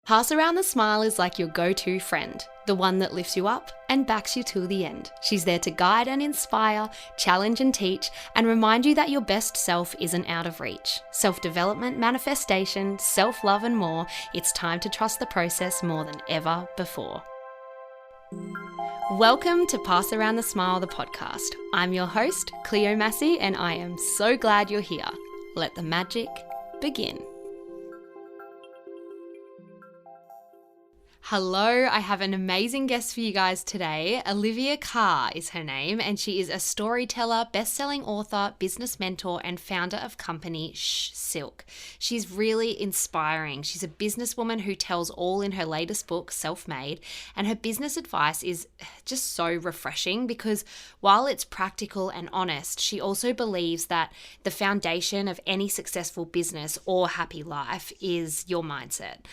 Pass Around the Smile is like your go-to friend, the one that lifts you up and backs you till the end. She's there to guide and inspire, challenge and teach, and remind you that your best self isn't out of reach. Self-development, manifestation, self-love and more, it's time to trust the process more than ever before. Welcome to Pass Around the Smile, the podcast. I'm your host, Cleo Massey, and I am so glad you're here. Let the magic begin. Hello, I have an amazing guest for you guys today. Olivia Carr is her name, and she is a storyteller, best-selling author, business mentor, and founder of company Shhh Silk. She's really inspiring. She's a businesswoman who tells all in her latest book, Self-Made, and her business advice is just so refreshing because while it's practical and honest, she also believes that the foundation of any successful business or happy life is your mindset.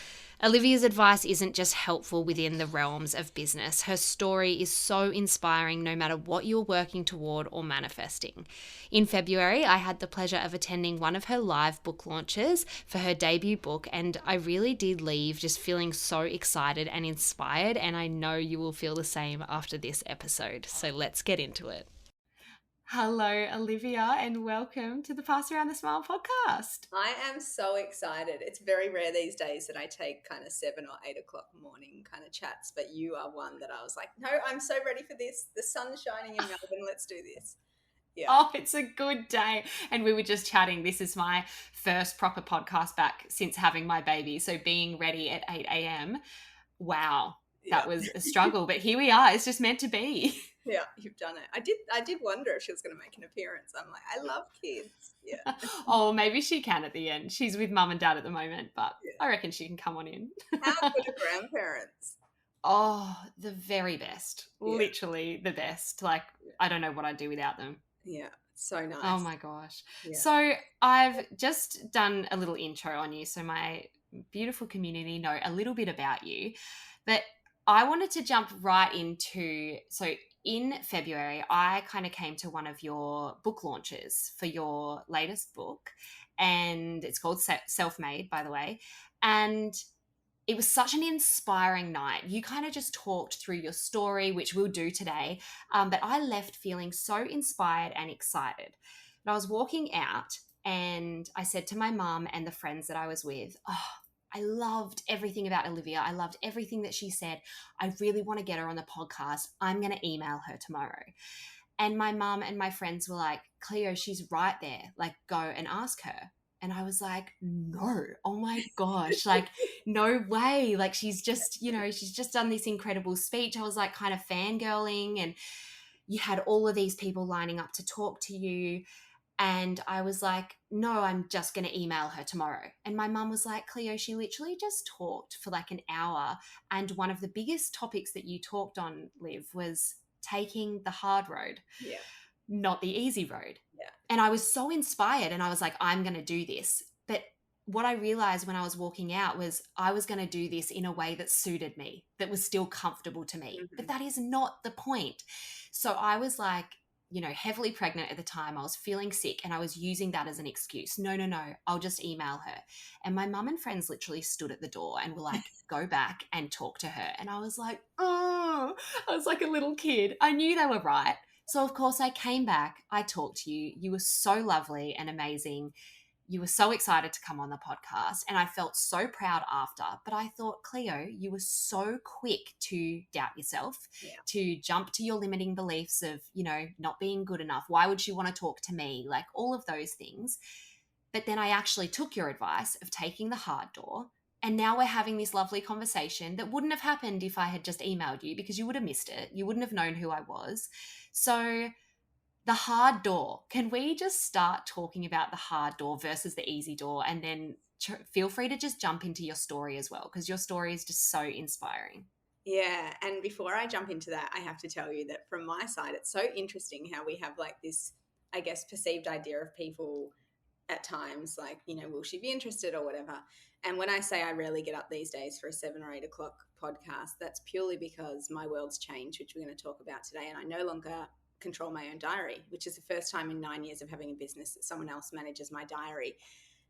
Olivia's advice isn't just helpful within the realms of business. Her story is so inspiring no matter what you're working toward or manifesting. In February, I had the pleasure of attending one of her live book launches for her debut book, and I really did leave just feeling so excited and inspired, and I know you will feel the same after this episode. So let's get into it. Hello, Olivia, and welcome to the Pass Around the Smile podcast. I am so excited. It's very rare these days that I take kind of 7 or 8 o'clock morning kind of chats, but you are one that I was like, no, I'm so ready for this. The sun's shining in Melbourne. Let's do this. Yeah. Oh, it's a good day. And we were just chatting. This is my first proper podcast back since having my baby. So being ready at 8 a.m. Wow, that was a struggle. But here we are. It's just meant to be. Yeah, you've done it. I did wonder if she was going to make an appearance. I'm like, I love kids. Yeah. Oh, maybe she can at the end. She's with mum and dad at the moment, but I reckon she can come on in. How good are grandparents? Oh, the very best. Yeah. Literally the best. Like, I don't know what I'd do without them. Yeah, so nice. Oh my gosh. Yeah. So I've just done a little intro on you so my beautiful community know a little bit about you. But I wanted to jump right into, so in February, I kind of came to one of your book launches for your latest book, and it's called Self-Made, by the way, and it was such an inspiring night. You kind of just talked through your story, which we'll do today, but I left feeling so inspired and excited. And I was walking out, and I said to my mum and the friends that I was with, oh, I loved everything about Olivia. I loved everything that she said. I really want to get her on the podcast. I'm going to email her tomorrow. And my mum and my friends were like, Cleo, she's right there. Like, go and ask her. And I was like, no, oh my gosh, like, no way. Like, she's just done this incredible speech. I was like kind of fangirling, and you had all of these people lining up to talk to you. And I was like, no, I'm just going to email her tomorrow. And my mum was like, Cleo, she literally just talked for like an hour. And one of the biggest topics that you talked on, Liv, was taking the hard road, not the easy road. Yeah. And I was so inspired, and I was like, I'm going to do this. But what I realized when I was walking out was I was going to do this in a way that suited me, that was still comfortable to me. Mm-hmm. But that is not the point. So I was like, heavily pregnant at the time. I was feeling sick, and I was using that as an excuse. No, I'll just email her. And my mum and friends literally stood at the door and were like, go back and talk to her. And I was like, oh, I was like a little kid. I knew they were right. So of course I came back. I talked to you. You were so lovely and amazing. You were so excited to come on the podcast, and I felt so proud after. But I thought, Cleo, you were so quick to doubt yourself, to jump to your limiting beliefs of, not being good enough. Why would she want to talk to me? Like all of those things. But then I actually took your advice of taking the hard door, and now we're having this lovely conversation that wouldn't have happened if I had just emailed you, because you would have missed it. You wouldn't have known who I was. So the hard door, can we just start talking about the hard door versus the easy door? And then feel free to just jump into your story as well, because your story is just so inspiring. Yeah. And before I jump into that, I have to tell you that from my side, it's so interesting how we have like this, I guess, perceived idea of people at times, like, will she be interested or whatever. And when I say I rarely get up these days for a 7 or 8 o'clock podcast, that's purely because my world's changed, which we're going to talk about today. And I no longer control my own diary, which is the first time in 9 years of having a business that someone else manages my diary.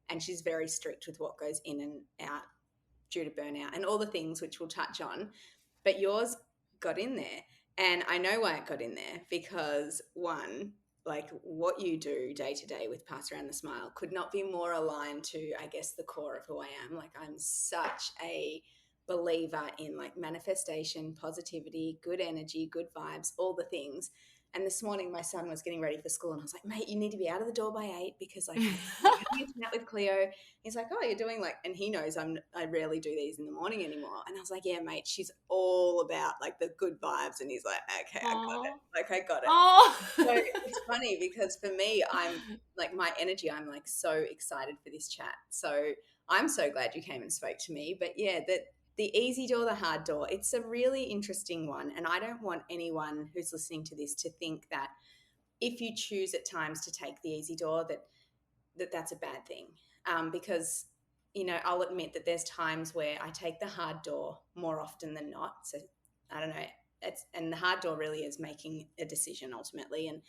And she's very strict with what goes in and out due to burnout and all the things which we'll touch on. But yours got in there. And I know why it got in there because, one, like what you do day to day with Pass Around the Smile could not be more aligned to, I guess, the core of who I am. Like, I'm such a believer in like manifestation, positivity, good energy, good vibes, all the things. And this morning, my son was getting ready for school, and I was like, "Mate, you need to be out of the door by 8 because, like, I'm having a chat with Cleo." He's like, "Oh, you're doing like," and he knows I rarely do these in the morning anymore. And I was like, "Yeah, mate, she's all about like the good vibes." And he's like, "Okay, I got Oh, it. Like, I got it." So oh. it's funny because for me, I'm like my energy. I'm like so excited for this chat. So I'm so glad you came and spoke to me. But yeah, the easy door, the hard door, it's a really interesting one. And I don't want anyone who's listening to this to think that if you choose at times to take the easy door, that's a bad thing. Because, I'll admit that there's times where I take the hard door more often than not. So I don't know. And the hard door really is making a decision ultimately. And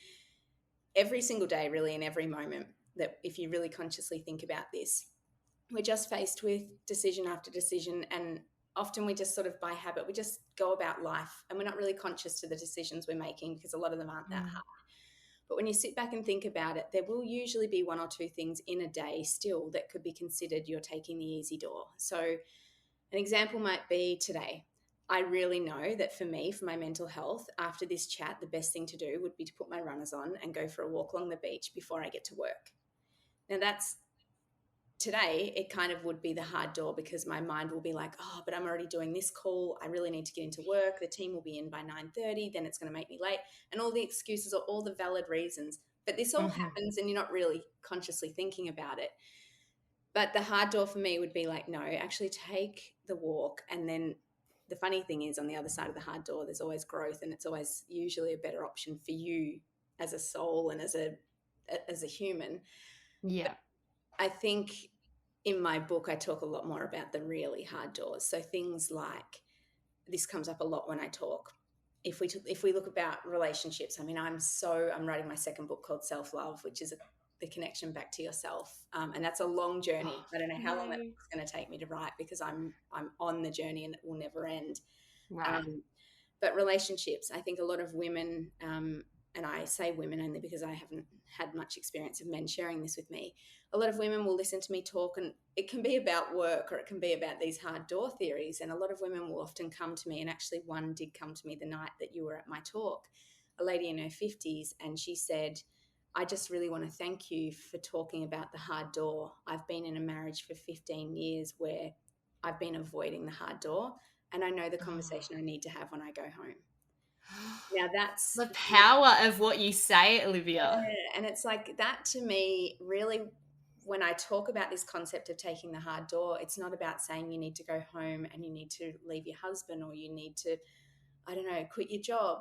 every single day, really, in every moment, that if you really consciously think about this, we're just faced with decision after decision. And often we just sort of by habit, we just go about life and we're not really conscious to the decisions we're making because a lot of them aren't that hard. But when you sit back and think about it, there will usually be one or two things in a day still that could be considered you're taking the easy door. So an example might be today. I really know that for me, for my mental health, after this chat, the best thing to do would be to put my runners on and go for a walk along the beach before I get to work. Now that's today, it kind of would be the hard door because my mind will be like, oh, but I'm already doing this call. I really need to get into work. The team will be in by 9:30. Then it's going to make me late. And all the excuses are all the valid reasons. But this all happens and you're not really consciously thinking about it. But the hard door for me would be like, no, actually take the walk. And then the funny thing is on the other side of the hard door, there's always growth and it's always usually a better option for you as a soul and as a human. Yeah. I think in my book, I talk a lot more about the really hard doors. So things like this comes up a lot when I talk. If we look about relationships, I mean, I'm writing my second book called Self Love, which is the connection back to yourself, and that's a long journey. I don't know how long that Yay. book's going to take me to write because I'm on the journey and it will never end. Right. But relationships, I think a lot of women, and I say women only because I haven't had much experience of men sharing this with me. A lot of women will listen to me talk, and it can be about work or it can be about these hard door theories. And a lot of women will often come to me, and actually one did come to me the night that you were at my talk, a lady in her 50s, and she said, I just really want to thank you for talking about the hard door. I've been in a marriage for 15 years where I've been avoiding the hard door, and I know the conversation I need to have when I go home. Now that's The power of what you say, Olivia. yeah, and it's like that to me really when I talk about this concept of taking the hard door, it's not about saying you need to go home and you need to leave your husband or you need to, I don't know, quit your job.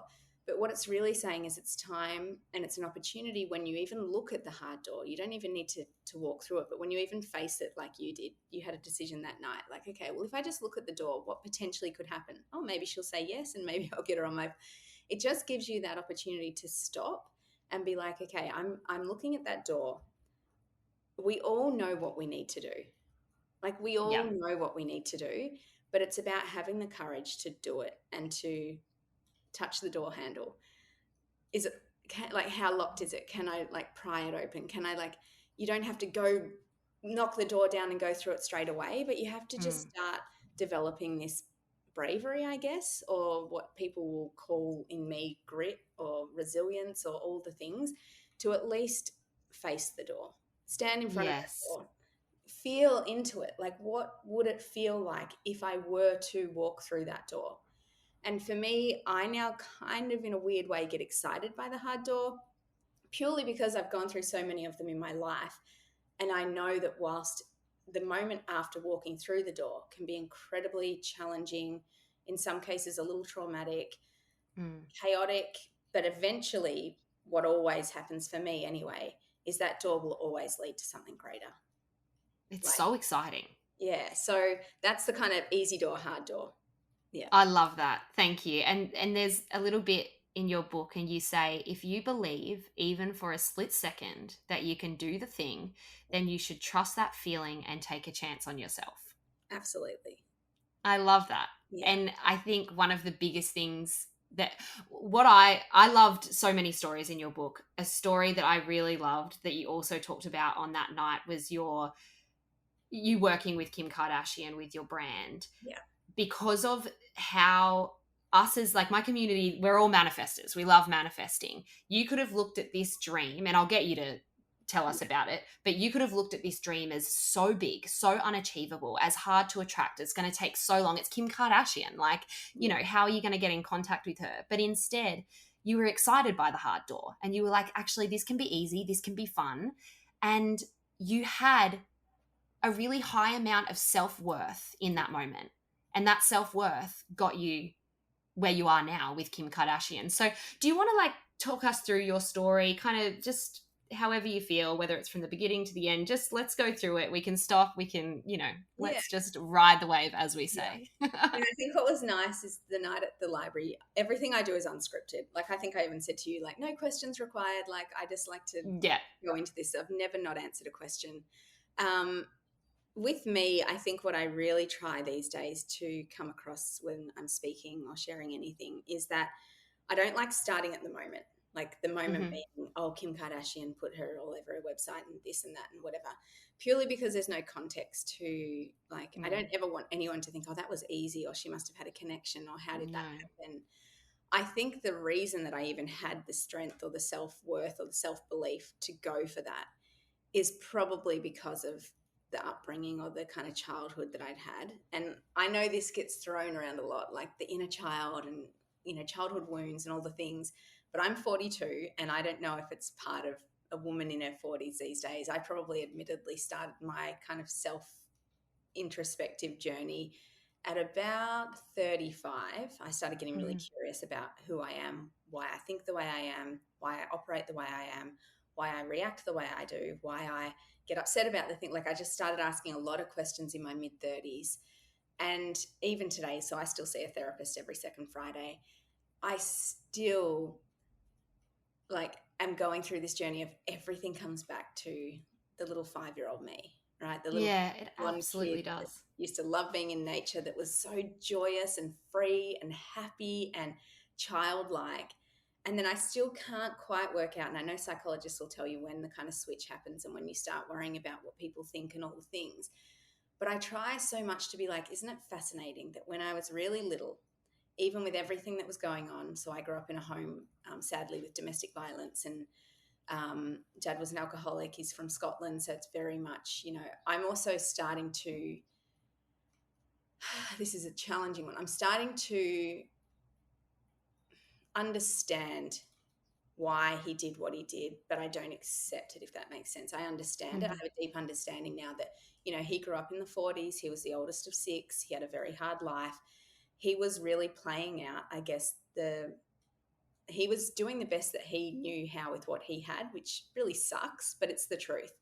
But what it's really saying is it's time and it's an opportunity when you even look at the hard door. You don't even need to walk through it, but when you even face it like you did, you had a decision that night, like, okay, well, if I just look at the door, what potentially could happen? Oh, maybe she'll say yes and maybe I'll get her on my. It just gives you that opportunity to stop and be like, okay, I'm looking at that door. We all know what we need to do. Like we Yeah. all know what we need to do, but it's about having the courage to do it and to touch the door handle. Is it like how locked is it? Can I like pry it open? Can I like you don't have to go knock the door down and go through it straight away, but you have to just start developing this bravery, I guess, or what people will call in me grit or resilience or all the things to at least face the door, stand in front of that Yes. door, feel into it. Like, what would it feel like if I were to walk through that door? And for me, I now kind of in a weird way get excited by the hard door purely because I've gone through so many of them in my life. And I know that whilst the moment after walking through the door can be incredibly challenging, in some cases a little traumatic, chaotic, but eventually what always happens for me anyway is that door will always lead to something greater. It's Like, so exciting. yeah. So that's the kind of easy door, hard door. Yeah. I love that. Thank you. And there's a little bit in your book and you say if you believe even for a split second that you can do the thing, then you should trust that feeling and take a chance on yourself. Absolutely. I love that. Yeah. And I think one of the biggest things that what I loved so many stories in your book. A story that I really loved that you also talked about on that night was you working with Kim Kardashian with your brand, Yeah. because of how us as like my community, we're all manifestors. We love manifesting. You could have looked at this dream, and I'll get you to tell us about it, but you could have looked at this dream as so big, so unachievable, as hard to attract. It's going to take so long. It's Kim Kardashian. Like, you Yeah. know, how are you going to get in contact with her? But instead, you were excited by the hard door and you were like, actually, this can be easy. This can be fun. And you had a really high amount of self worth in that moment. And that self worth got you where you are now with Kim Kardashian. So, do you want to like talk us through your story, kind of just however you feel, whether it's from the beginning to the end? Just let's go through it. We can stop, we can, Yeah. let's just ride the wave, as we Yeah. say. And I think what was nice is the night at the library, everything I do is unscripted. Like, I think I even said to you, like, no questions required. Like, I just like to Yeah. go into this. I've never not answered a question. Um, with me, I think what I really try these days to come across when I'm speaking or sharing anything is that I don't like starting at the moment. Like the moment Mm-hmm. being, oh, Kim Kardashian put her all over her website and this and that and whatever, purely because there's no context to, like, I don't Mm. ever want anyone to think, oh, that was easy, or she must have had a connection, or how did that No. happen? I think the reason that I even had the strength or the self worth or the self belief to go for that is probably because of the upbringing or the kind of childhood that I'd had. And I know this gets thrown around a lot, like the inner child and, childhood wounds and all the things. But I'm 42 and I don't know if it's part of a woman in her 40s these days. I probably admittedly started my kind of self introspective journey at about 35. I started getting really Mm. curious about who I am, why I think the way I am, why I operate the way I am, why I react the way I do, why I get upset about the thing. Like, I just started asking a lot of questions in my mid 30s. And even today, so I still see a therapist every second Friday. I still like am going through this journey of everything comes back to the little 5-year-old me, right? The little Yeah, it one kid absolutely that does. used to love being in nature, that was so joyous and free and happy and childlike. And then I still can't quite work out, and I know psychologists will tell you when the kind of switch happens and when you start worrying about what people think and all the things. But I try so much to be like, isn't it fascinating that when I was really little, even with everything that was going on, so I grew up in a home, sadly, with domestic violence, and dad was an alcoholic. He's from Scotland, so it's very much, I'm also starting to, this is a challenging one. I'm starting to understand why he did what he did, but I don't accept it, if that makes sense. I understand it. I Mm-hmm. have a deep understanding now that, he grew up in the 40s. He was the oldest of six. He had a very hard life. He was really playing out, I guess, he was doing the best that he knew how with what he had, which really sucks, but it's the truth.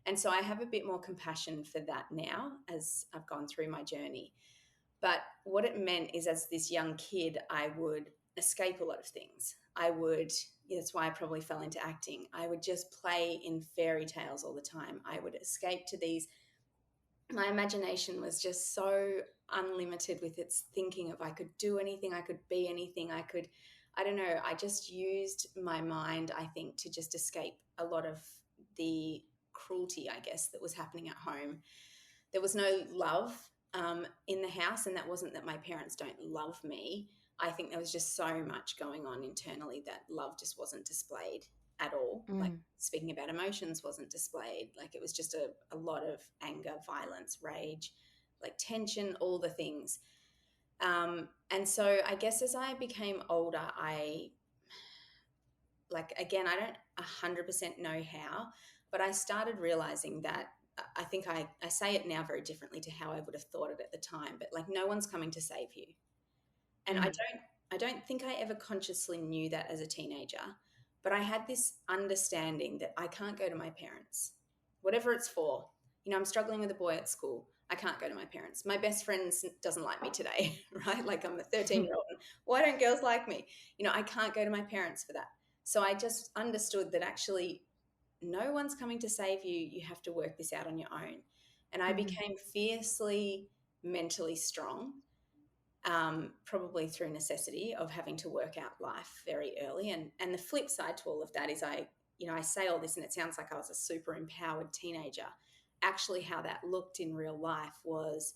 And so I have a bit more compassion for that now as I've gone through my journey. But what it meant is, as this young kid, I would escape a lot of things. That's why I probably fell into acting. I would just play in fairy tales all the time. I would escape to these. My imagination was just so unlimited with its thinking of I could do anything, I could be anything, I don't know, I just used my mind, I think, to just escape a lot of the cruelty, I guess, that was happening at home. There was no love in the house, and that wasn't that my parents don't love me. I think there was just so much going on internally that love just wasn't displayed at all. Like, Mm. speaking about emotions wasn't displayed. Like, it was just a lot of anger, violence, rage, like tension, all the things. And so I guess as I became older, again, I don't 100% know how, but I started realizing that I think I say it now very differently to how I would have thought it at the time, but like, no one's coming to save you. And Mm. I don't think I ever consciously knew that as a teenager, but I had this understanding that I can't go to my parents, whatever it's for. I'm struggling with a boy at school. I can't go to my parents. My best friend doesn't like me today, right? Like, I'm a 13-year-old. And why don't girls like me? I can't go to my parents for that. So I just understood that actually no one's coming to save you. You have to work this out on your own. And I Mm-hmm. became fiercely mentally strong, probably through necessity of having to work out life very early. And the flip side to all of that is I say all this and it sounds like I was a super empowered teenager. Actually, how that looked in real life was,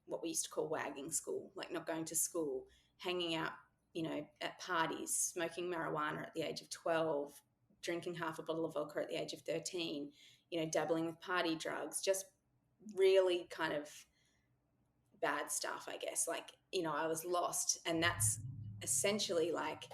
what we used to call wagging school, like not going to school, hanging out, at parties, smoking marijuana at the age of 12, drinking half a bottle of vodka at the age of 13, dabbling with party drugs, just really kind of bad stuff, I guess. Like, I was lost. And that's essentially like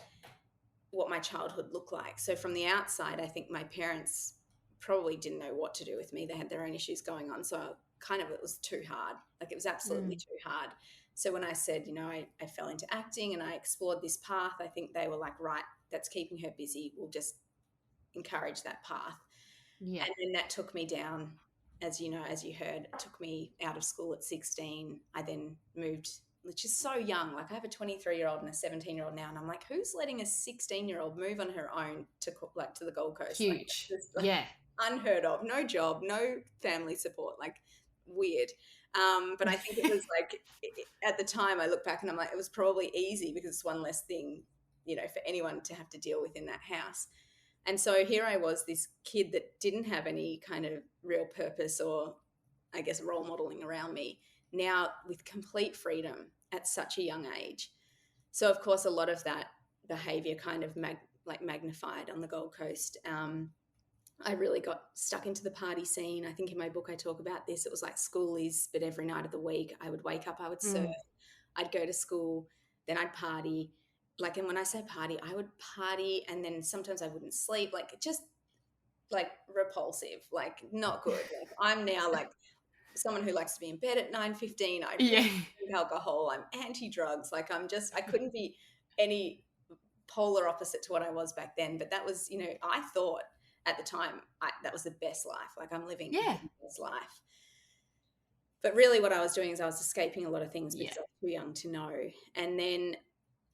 what my childhood looked like. So from the outside, I think my parents probably didn't know what to do with me. They had their own issues going on. So it was too hard. Like it was absolutely too hard. So when I said, I fell into acting and I explored this path, I think they were like, right, that's keeping her busy. We'll just encourage that path. Yeah. And then that took me down, as you heard, it took me out of school at 16. I then moved, which is so young. Like I have a 23-year-old and a 17-year-old now. And I'm like, who's letting a 16-year-old move on her own to the Gold Coast? Like, Huge. it's just Yeah. unheard of. No job, no family support, like weird. But I think it was like, at the time I look back and I'm like, it was probably easy because it's one less thing, for anyone to have to deal with in that house. And so here I was, this kid that didn't have any kind of real purpose or, I guess, role modeling around me, now with complete freedom at such a young age. So, of course, a lot of that behavior kind of magnified on the Gold Coast. I really got stuck into the party scene. I think in my book I talk about this. It was like schoolies, but every night of the week I would wake up, I would surf, I'd go to school, then I'd party. Like, and when I say party, I would party and then sometimes I wouldn't sleep, like just like repulsive, like not good. Like I'm now like someone who likes to be in bed at 9:15. I really Yeah. drink alcohol. I'm anti-drugs. Like I couldn't be any polar opposite to what I was back then. But that was, I thought at the time that was the best life. Like I'm living Yeah. the best life. But really what I was doing is I was escaping a lot of things Yeah. because I was too young to know. And then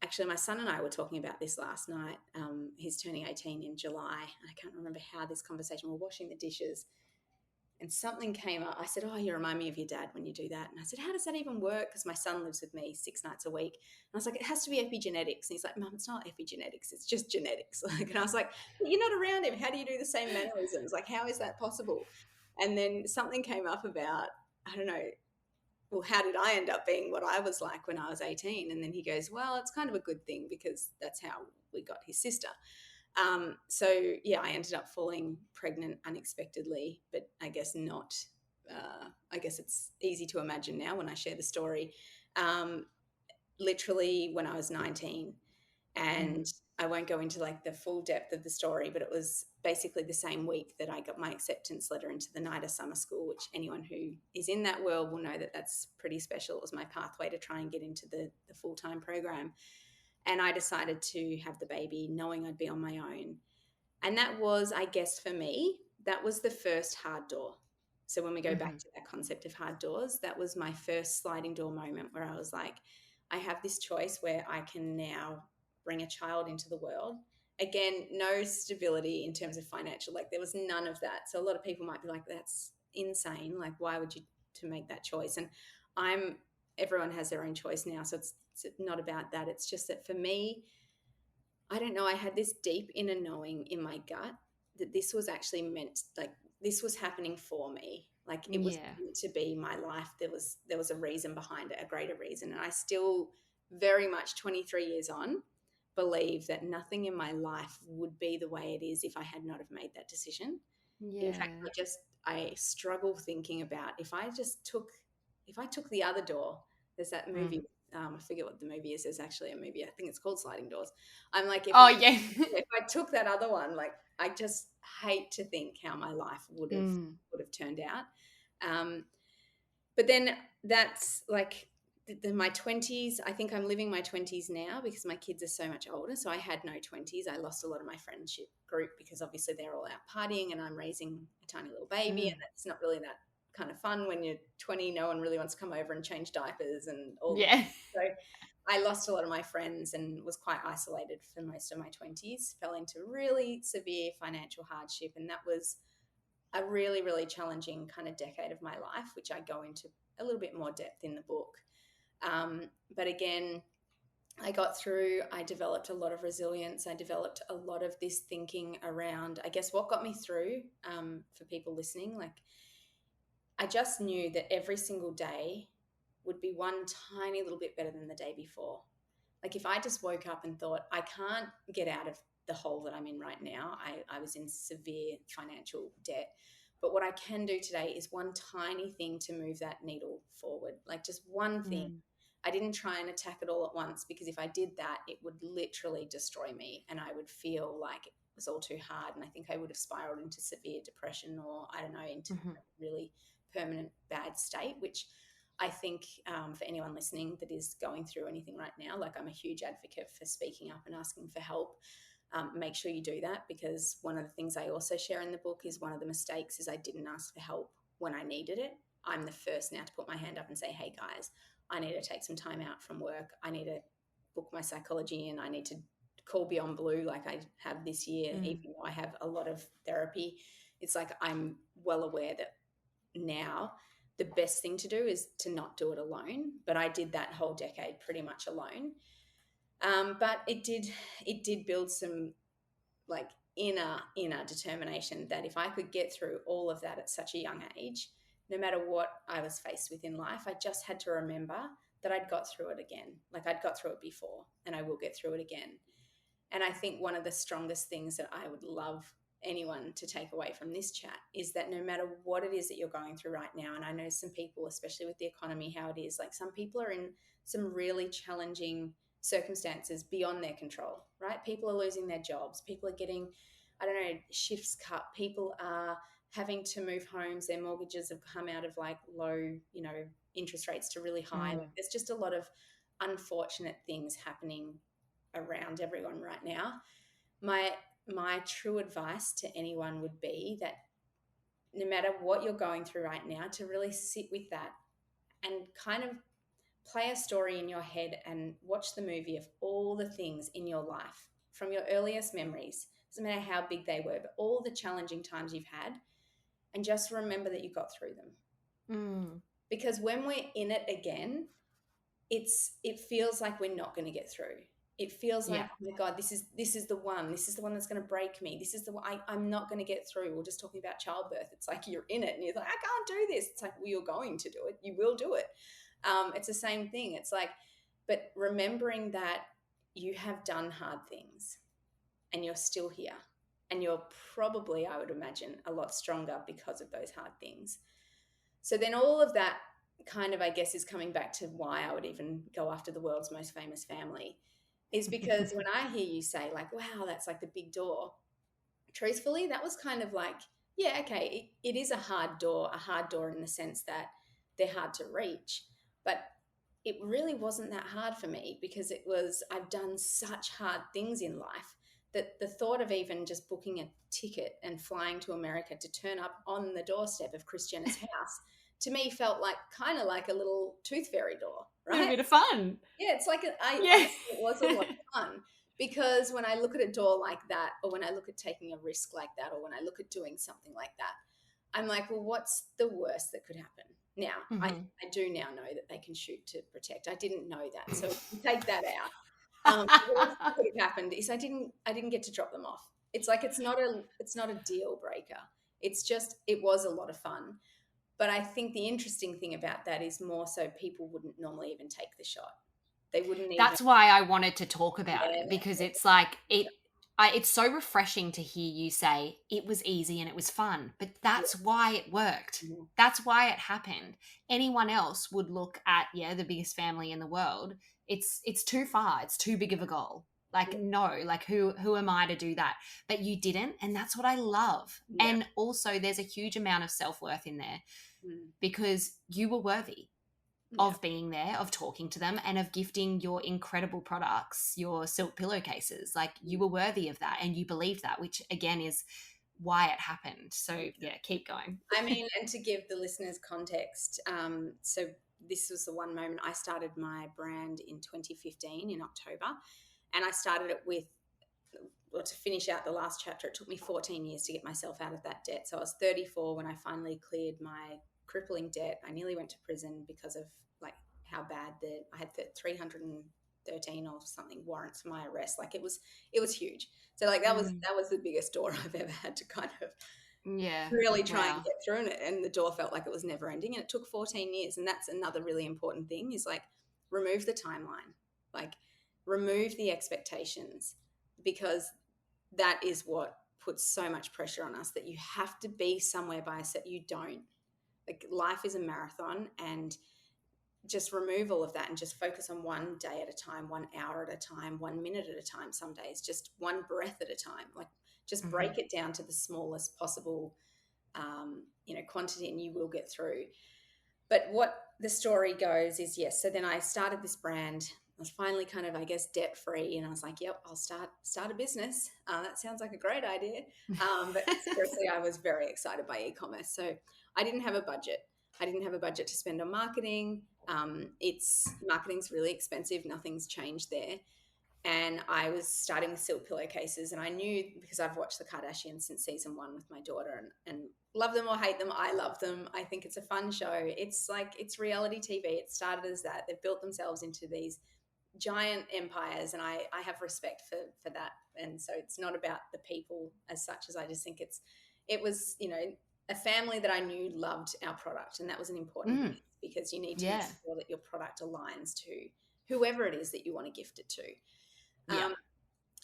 actually my son and I were talking about this last night. He's turning 18 in July. I can't remember how this conversation, we're washing the dishes and something came up. I said, oh, you remind me of your dad when you do that. And I said, how does that even work? Because my son lives with me 6 nights a week. And I was like, it has to be epigenetics. And he's like, Mum, it's not epigenetics. It's just genetics. Like, and I was like, well, you're not around him. How do you do the same mannerisms? Like, how is that possible? And then something came up about, I don't know, well, how did I end up being what I was like when I was 18? And then he goes, well, it's kind of a good thing because that's how we got his sister. So yeah, I ended up falling pregnant unexpectedly, but I guess not. I guess it's easy to imagine now when I share the story. Literally when I was 19, and I won't go into like the full depth of the story, but it was basically the same week that I got my acceptance letter into the NIDA summer school, which anyone who is in that world will know that that's pretty special. It was my pathway to try and get into the full-time program. And I decided to have the baby knowing I'd be on my own. And that was, I guess, for me, that was the first hard door. So when we go back to that concept of hard doors, that was my first sliding door moment where I was like, I have this choice where I can now bring a child into the world. Again, no stability in terms of financial, like there was none of that. So a lot of people might be like, that's insane. Like, why would you to make that choice? And everyone has their own choice now. So it's not about that. It's just that for me, I don't know, I had this deep inner knowing in my gut that this was actually meant, like this was happening for me. Like it was meant to be my life. There was a reason behind it, a greater reason. And I still very much 23 years on believe that nothing in my life would be the way it is if I had not have made that decision. In fact, I struggle thinking about if I took the other door. There's that movie. I forget what the movie is. There's actually a movie. I think it's called Sliding Doors. I'm like, if I took that other one, like I just hate to think how my life would have turned out. But then that's like my 20s. I think I'm living my 20s now because my kids are so much older. So I had no 20s. I lost a lot of my friendship group because obviously they're all out partying and I'm raising a tiny little baby and it's not really that kind of fun when you're 20. No one really wants to come over and change diapers and all that. So I lost a lot of my friends and was quite isolated for most of my 20s, fell into really severe financial hardship. And that was a really, really challenging kind of decade of my life, which I go into a little bit more depth in the book. But again, I got through, I developed a lot of resilience. I developed a lot of this thinking around, I guess, what got me through, for people listening. Like, I just knew that every single day would be one tiny little bit better than the day before. Like, if I just woke up and thought, I can't get out of the hole that I'm in right now, I was in severe financial debt. But what I can do today is one tiny thing to move that needle forward, like just one thing. I didn't try and attack it all at once, because if I did that, it would literally destroy me and I would feel like it was all too hard. And I think I would have spiraled into severe depression, or I don't know, into a really permanent bad state, which I think, for anyone listening that is going through anything right now, like, I'm a huge advocate for speaking up and asking for help. Make sure you do that, because one of the things I also share in the book is one of the mistakes is I didn't ask for help when I needed it. I'm the first now to put my hand up and say, hey guys, I need to take some time out from work. I need to book my psychology in. I need to call Beyond Blue like I have this year, even though I have a lot of therapy. It's like, I'm well aware that now the best thing to do is to not do it alone. But I did that whole decade pretty much alone. But it did build some, like, inner determination that if I could get through all of that at such a young age, no matter what I was faced with in life, I just had to remember that I'd got through it again. Like, I'd got through it before and I will get through it again. And I think one of the strongest things that I would love anyone to take away from this chat is that no matter what it is that you're going through right now, and I know some people, especially with the economy, how it is, like, some people are in some really challenging circumstances beyond their control, right? People are losing their jobs. People are getting, I don't know, shifts cut. People are having to move homes. Their mortgages have come out of, like, low, interest rates to really high. Like, there's just a lot of unfortunate things happening around everyone right now. My true advice to anyone would be that no matter what you're going through right now, to really sit with that and kind of play a story in your head and watch the movie of all the things in your life from your earliest memories. Doesn't matter how big they were, but all the challenging times you've had, and just remember that you got through them. Because when we're in it again, it feels like we're not going to get through. It feels like, oh my God, this is the one. This is the one that's going to break me. This is the one I'm not going to get through. We're just talking about childbirth. It's like, you're in it and you're like, I can't do this. It's like, well, you're going to do it. You will do it. It's the same thing. It's like, but remembering that you have done hard things and you're still here, and you're probably, I would imagine, a lot stronger because of those hard things. So then all of that kind of, I guess, is coming back to why I would even go after the world's most famous family, is because when I hear you say, like, wow, that's like the big door, truthfully, that was kind of like, yeah, okay, it is a hard door in the sense that they're hard to reach. But it really wasn't that hard for me, because I've done such hard things in life that the thought of even just booking a ticket and flying to America to turn up on the doorstep of Kris Jenner's house, to me felt like kind of like a little tooth fairy door, right? A bit of fun. Yeah, it's like, honestly, it was a lot of fun, because when I look at a door like that, or when I look at taking a risk like that, or when I look at doing something like that, I'm like, well, what's the worst that could happen? Now, I do now know that they can shoot to protect. I didn't know that, so take that out. The worst that could have happened is I didn't get to drop them off. It's like, it's not a deal breaker. It's just, it was a lot of fun. But I think the interesting thing about that is more so people wouldn't normally even take the shot. They wouldn't even. That's why I wanted to talk about it, because it's like, it's so refreshing to hear you say it was easy and it was fun, but that's why it worked. That's why it happened. Anyone else would look at, the biggest family in the world. It's too far. It's too big of a goal. Like, no, like who am I to do that? But you didn't. And that's what I love. And also there's a huge amount of self-worth in there, because you were worthy of being there, of talking to them, and of gifting your incredible products, your silk pillowcases. Like, you were worthy of that, and you believed that, which again is why it happened. So keep going. I mean, and to give the listeners context, so this was the one moment I started my brand in 2015 in October, and I started it with, well, to finish out the last chapter, it took me 14 years to get myself out of that debt. So I was 34 when I finally cleared my crippling debt. I nearly went to prison because of like how bad I had the 313 or something warrants for my arrest. Like it was huge. So like Mm. that was the biggest door I've ever had to kind of Yeah. really try and Wow. get through it. And the door felt like it was never ending. And it took 14 years. And that's another really important thing is like remove the timeline, like remove the expectations, because that is what puts so much pressure on us, that you have to be somewhere by a set. You don't. Like life is a marathon, and just remove all of that and just focus on one day at a time, 1 hour at a time, 1 minute at a time, some days, just one breath at a time. Like just Mm-hmm. break it down to the smallest possible quantity, and you will get through. But what the story goes is, yes, so then I started this brand. I was finally kind of, I guess, debt free, and I was like, yep, I'll start a business. That sounds like a great idea. But seriously, I was very excited by e-commerce. So I didn't have a budget. I didn't have a budget to spend on marketing. Marketing's really expensive. Nothing's changed there. And I was starting with silk pillowcases, and I knew, because I've watched the Kardashians since season 1 with my daughter, and love them or hate them, I love them. I think it's a fun show. It's reality TV. It started as that. They've built themselves into these giant empires, and I have respect for that. And so it's not about the people as such, as I just think it was a family that I knew loved our product, and that was an important Mm. piece, because you need to make Yeah. sure that your product aligns to whoever it is that you want to gift it to. Yeah.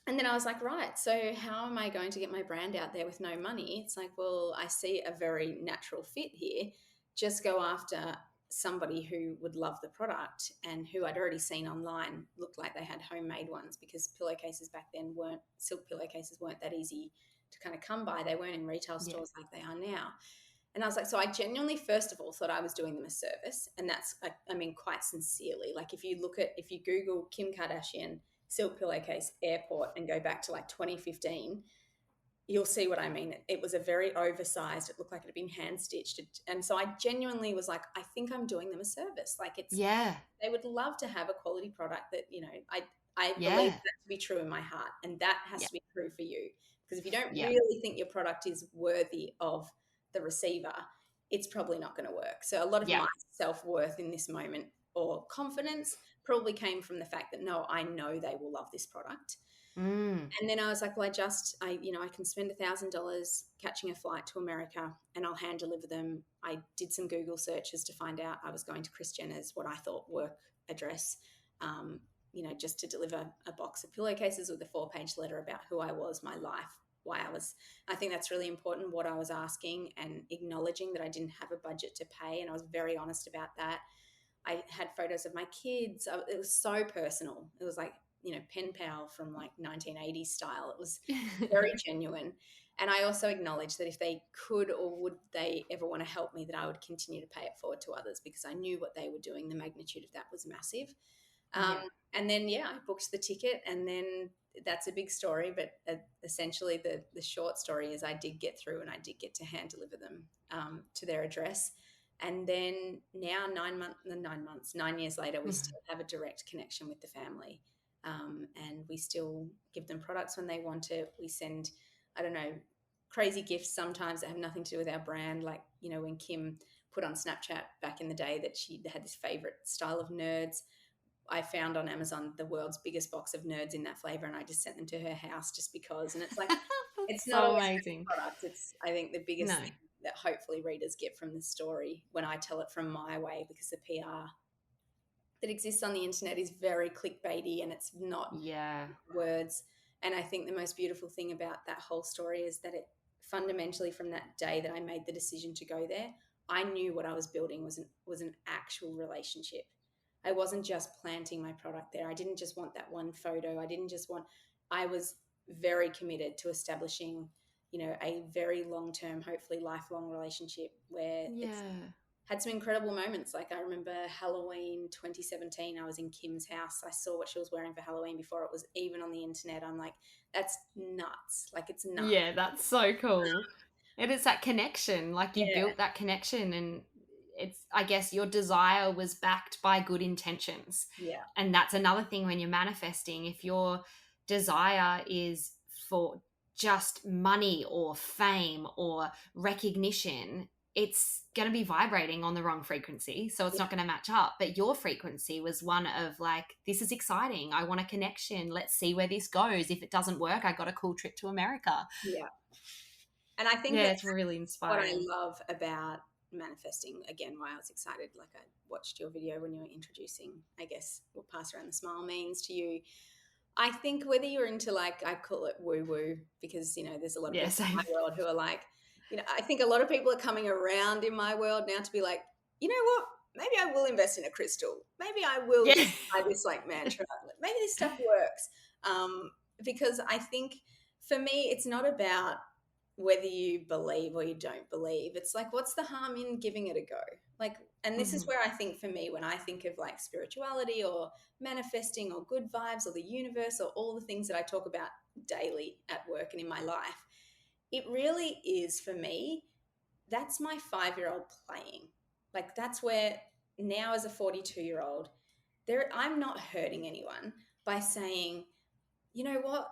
And then I was like, right, so how am I going to get my brand out there with no money? It's like, well, I see a very natural fit here. Just go after somebody who would love the product, and who I'd already seen online looked like they had homemade ones, because pillowcases back then silk pillowcases weren't that easy to kind of come by. They weren't in retail Yeah. stores like they are now. And I was like, so I genuinely, first of all, thought I was doing them a service. And that's, I mean, quite sincerely. Like if you Google Kim Kardashian silk pillowcase airport and go back to like 2015, you'll see what I mean. It was a very oversized, it looked like it had been hand stitched. And so I genuinely was like, I think I'm doing them a service. Like Yeah. they would love to have a quality product that, I believe Yeah. that to be true in my heart. And that has Yeah. to be true for you. Because if you don't Yeah. really think your product is worthy of the receiver, it's probably not going to work. So a lot of Yeah. my self-worth in this moment, or confidence, probably came from the fact that, no, I know they will love this product. Mm. And then I was like, well, I can spend $1,000 catching a flight to America, and I'll hand deliver them. I did some Google searches to find out I was going to Kris Jenner's, what I thought, work address, just to deliver a box of pillowcases with a 4-page letter about who I was, my life, why I think that's really important, what I was asking, and acknowledging that I didn't have a budget to pay. And I was very honest about that. I had photos of my kids. It was so personal. It was like, pen pal from like 1980s style. It was very genuine. And I also acknowledged that if they could, or would they ever want to help me, that I would continue to pay it forward to others, because I knew what they were doing. The magnitude of that was massive. Um, Yeah. and then, I booked the ticket, and then that's a big story. But essentially the short story is I did get through, and I did get to hand deliver them to their address. And then now 9 years later, we still have a direct connection with the family. And we still give them products when they want it. We send, I don't know, crazy gifts sometimes that have nothing to do with our brand. Like, when Kim put on Snapchat back in the day that she had this favorite style of Nerds, I found on Amazon the world's biggest box of Nerds in that flavor, and I just sent them to her house just because. And it's like, it's That's not so always amazing. the product. It's, I think, the biggest No. thing that hopefully readers get from the story when I tell it from my way, because the PR that exists on the internet is very clickbaity, and it's not Yeah. words. And I think the most beautiful thing about that whole story is that it fundamentally, from that day that I made the decision to go there, I knew what I was building was an actual relationship. I wasn't just planting my product there. I didn't just want that one photo. I was very committed to establishing, a very long-term, hopefully lifelong relationship, where it's Yeah. had some incredible moments. Like I remember Halloween 2017, I was in Kim's house. I saw what she was wearing for Halloween before it was even on the internet. I'm like, that's nuts. Like, it's nuts. Yeah, that's so cool. And it's that connection. Like you Yeah. built that connection, and it's, I guess, your desire was backed by good intentions. Yeah. And that's another thing when you're manifesting. If your desire is for just money or fame or recognition, it's going to be vibrating on the wrong frequency. So it's Yeah. not going to match up. But your frequency was one of like, this is exciting. I want a connection. Let's see where this goes. If it doesn't work, I got a cool trip to America. Yeah. And I think Yeah, that it's really what I inspiring. love about manifesting, again, why I was excited, like I watched your video when you were introducing, I guess, what pass around the smile means to you. I think whether you're into, like, I call it woo woo, because, there's a lot of Yeah, people in same. my world who are like, I think a lot of people are coming around in my world now to be like, you know what? Maybe I will invest in a crystal. Maybe I will Yeah. try this like mantra. Maybe this stuff works. Because I think for me, it's not about whether you believe or you don't believe. It's like, what's the harm in giving it a go? Like, and this is Mhm. where I think for me, when I think of like spirituality or manifesting or good vibes or the universe or all the things that I talk about daily at work and in my life, it really is for me, that's my 5-year-old playing. Like, that's where now, as a 42-year-old, I'm not hurting anyone by saying, you know what,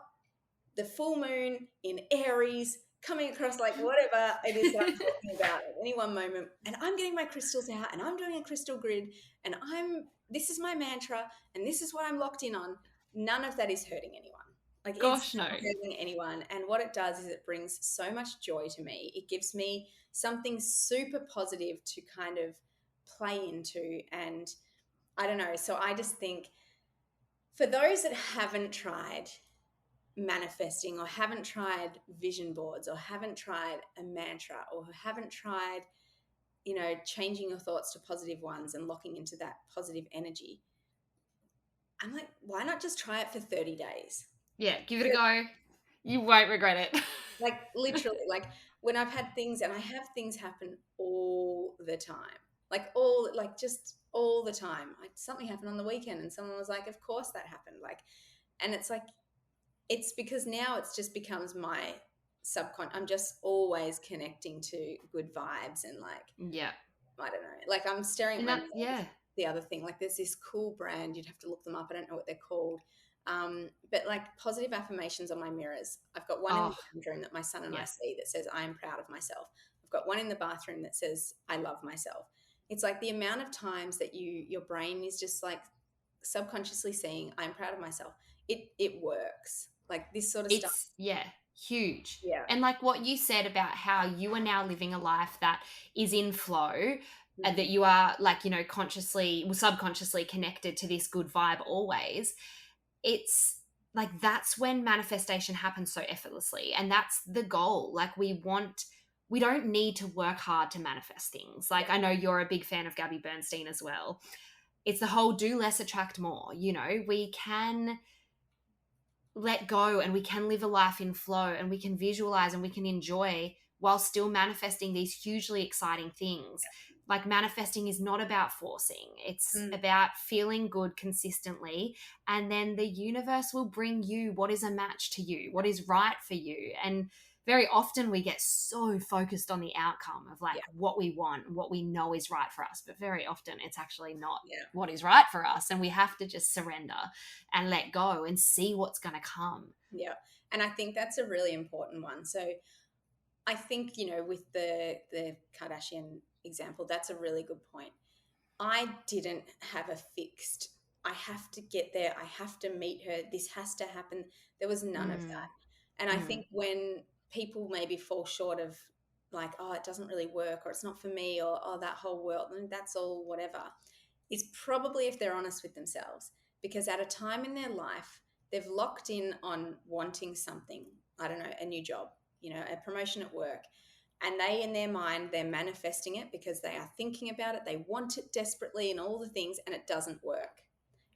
the full moon in Aries coming across, like whatever it is that I'm talking about at any one moment. And I'm getting my crystals out and I'm doing a crystal grid and this is my mantra and this is what I'm locked in on. None of that is hurting anyone. Like, it's Gosh, no. not hurting anyone. And what it does is it brings so much joy to me. It gives me something super positive to kind of play into. And I don't know. So I just think for those that haven't tried manifesting or haven't tried vision boards or haven't tried a mantra or haven't tried, changing your thoughts to positive ones and locking into that positive energy, I'm like, why not just try it for 30 days? Yeah, give it a go. You won't regret it. Like, literally, like when I've had things, and I have things happen all the time, like just all the time. Like, something happened on the weekend and someone was like, of course that happened. Like, and it's like, it's because now it's just becomes my I'm just always connecting to good vibes and, like, Yeah. I don't know, like I'm staring at And my that's, mirror. yeah. The other thing, like, there's this cool brand, you'd have to look them up, I don't know what they're called, but like positive affirmations on my mirrors. I've got one in the Oh, lounge room that my son and I yes. see that says, I am proud of myself. I've got one in the bathroom that says, I love myself. It's like the amount of times that your brain is just like subconsciously saying, I'm proud of myself. It works. Like, this sort of stuff. It's, yeah, huge. Yeah. And like what you said about how you are now living a life that is in flow, and Mhm. that you are, like, consciously, subconsciously connected to this good vibe always. It's like, that's when manifestation happens so effortlessly. And that's the goal. Like, we don't need to work hard to manifest things. Like, I know you're a big fan of Gabby Bernstein as well. It's the whole do less, attract more. We can let go and we can live a life in flow and we can visualize and we can enjoy while still manifesting these hugely exciting things. Like, manifesting is not about forcing, it's Mm, about feeling good consistently, and then the universe will bring you what is a match to you, what is right for you. And very often we get so focused on the outcome of like yeah, what we want, what we know is right for us, but very often it's actually not yeah, what is right for us, and we have to just surrender and let go and see what's going to come. yeah. And I think that's a really important one. So I think, with the Kardashian example, that's a really good point. I didn't have a fixed, I have to get there, I have to meet her, this has to happen. There was none of Mm, that. And I mm, think when people maybe fall short of, like, oh, it doesn't really work, or it's not for me, or oh, that whole world, and that's all whatever, is probably if they're honest with themselves. Because at a time in their life, they've locked in on wanting something, I don't know, a new job, a promotion at work, and they, in their mind, they're manifesting it because they are thinking about it, they want it desperately and all the things, and it doesn't work,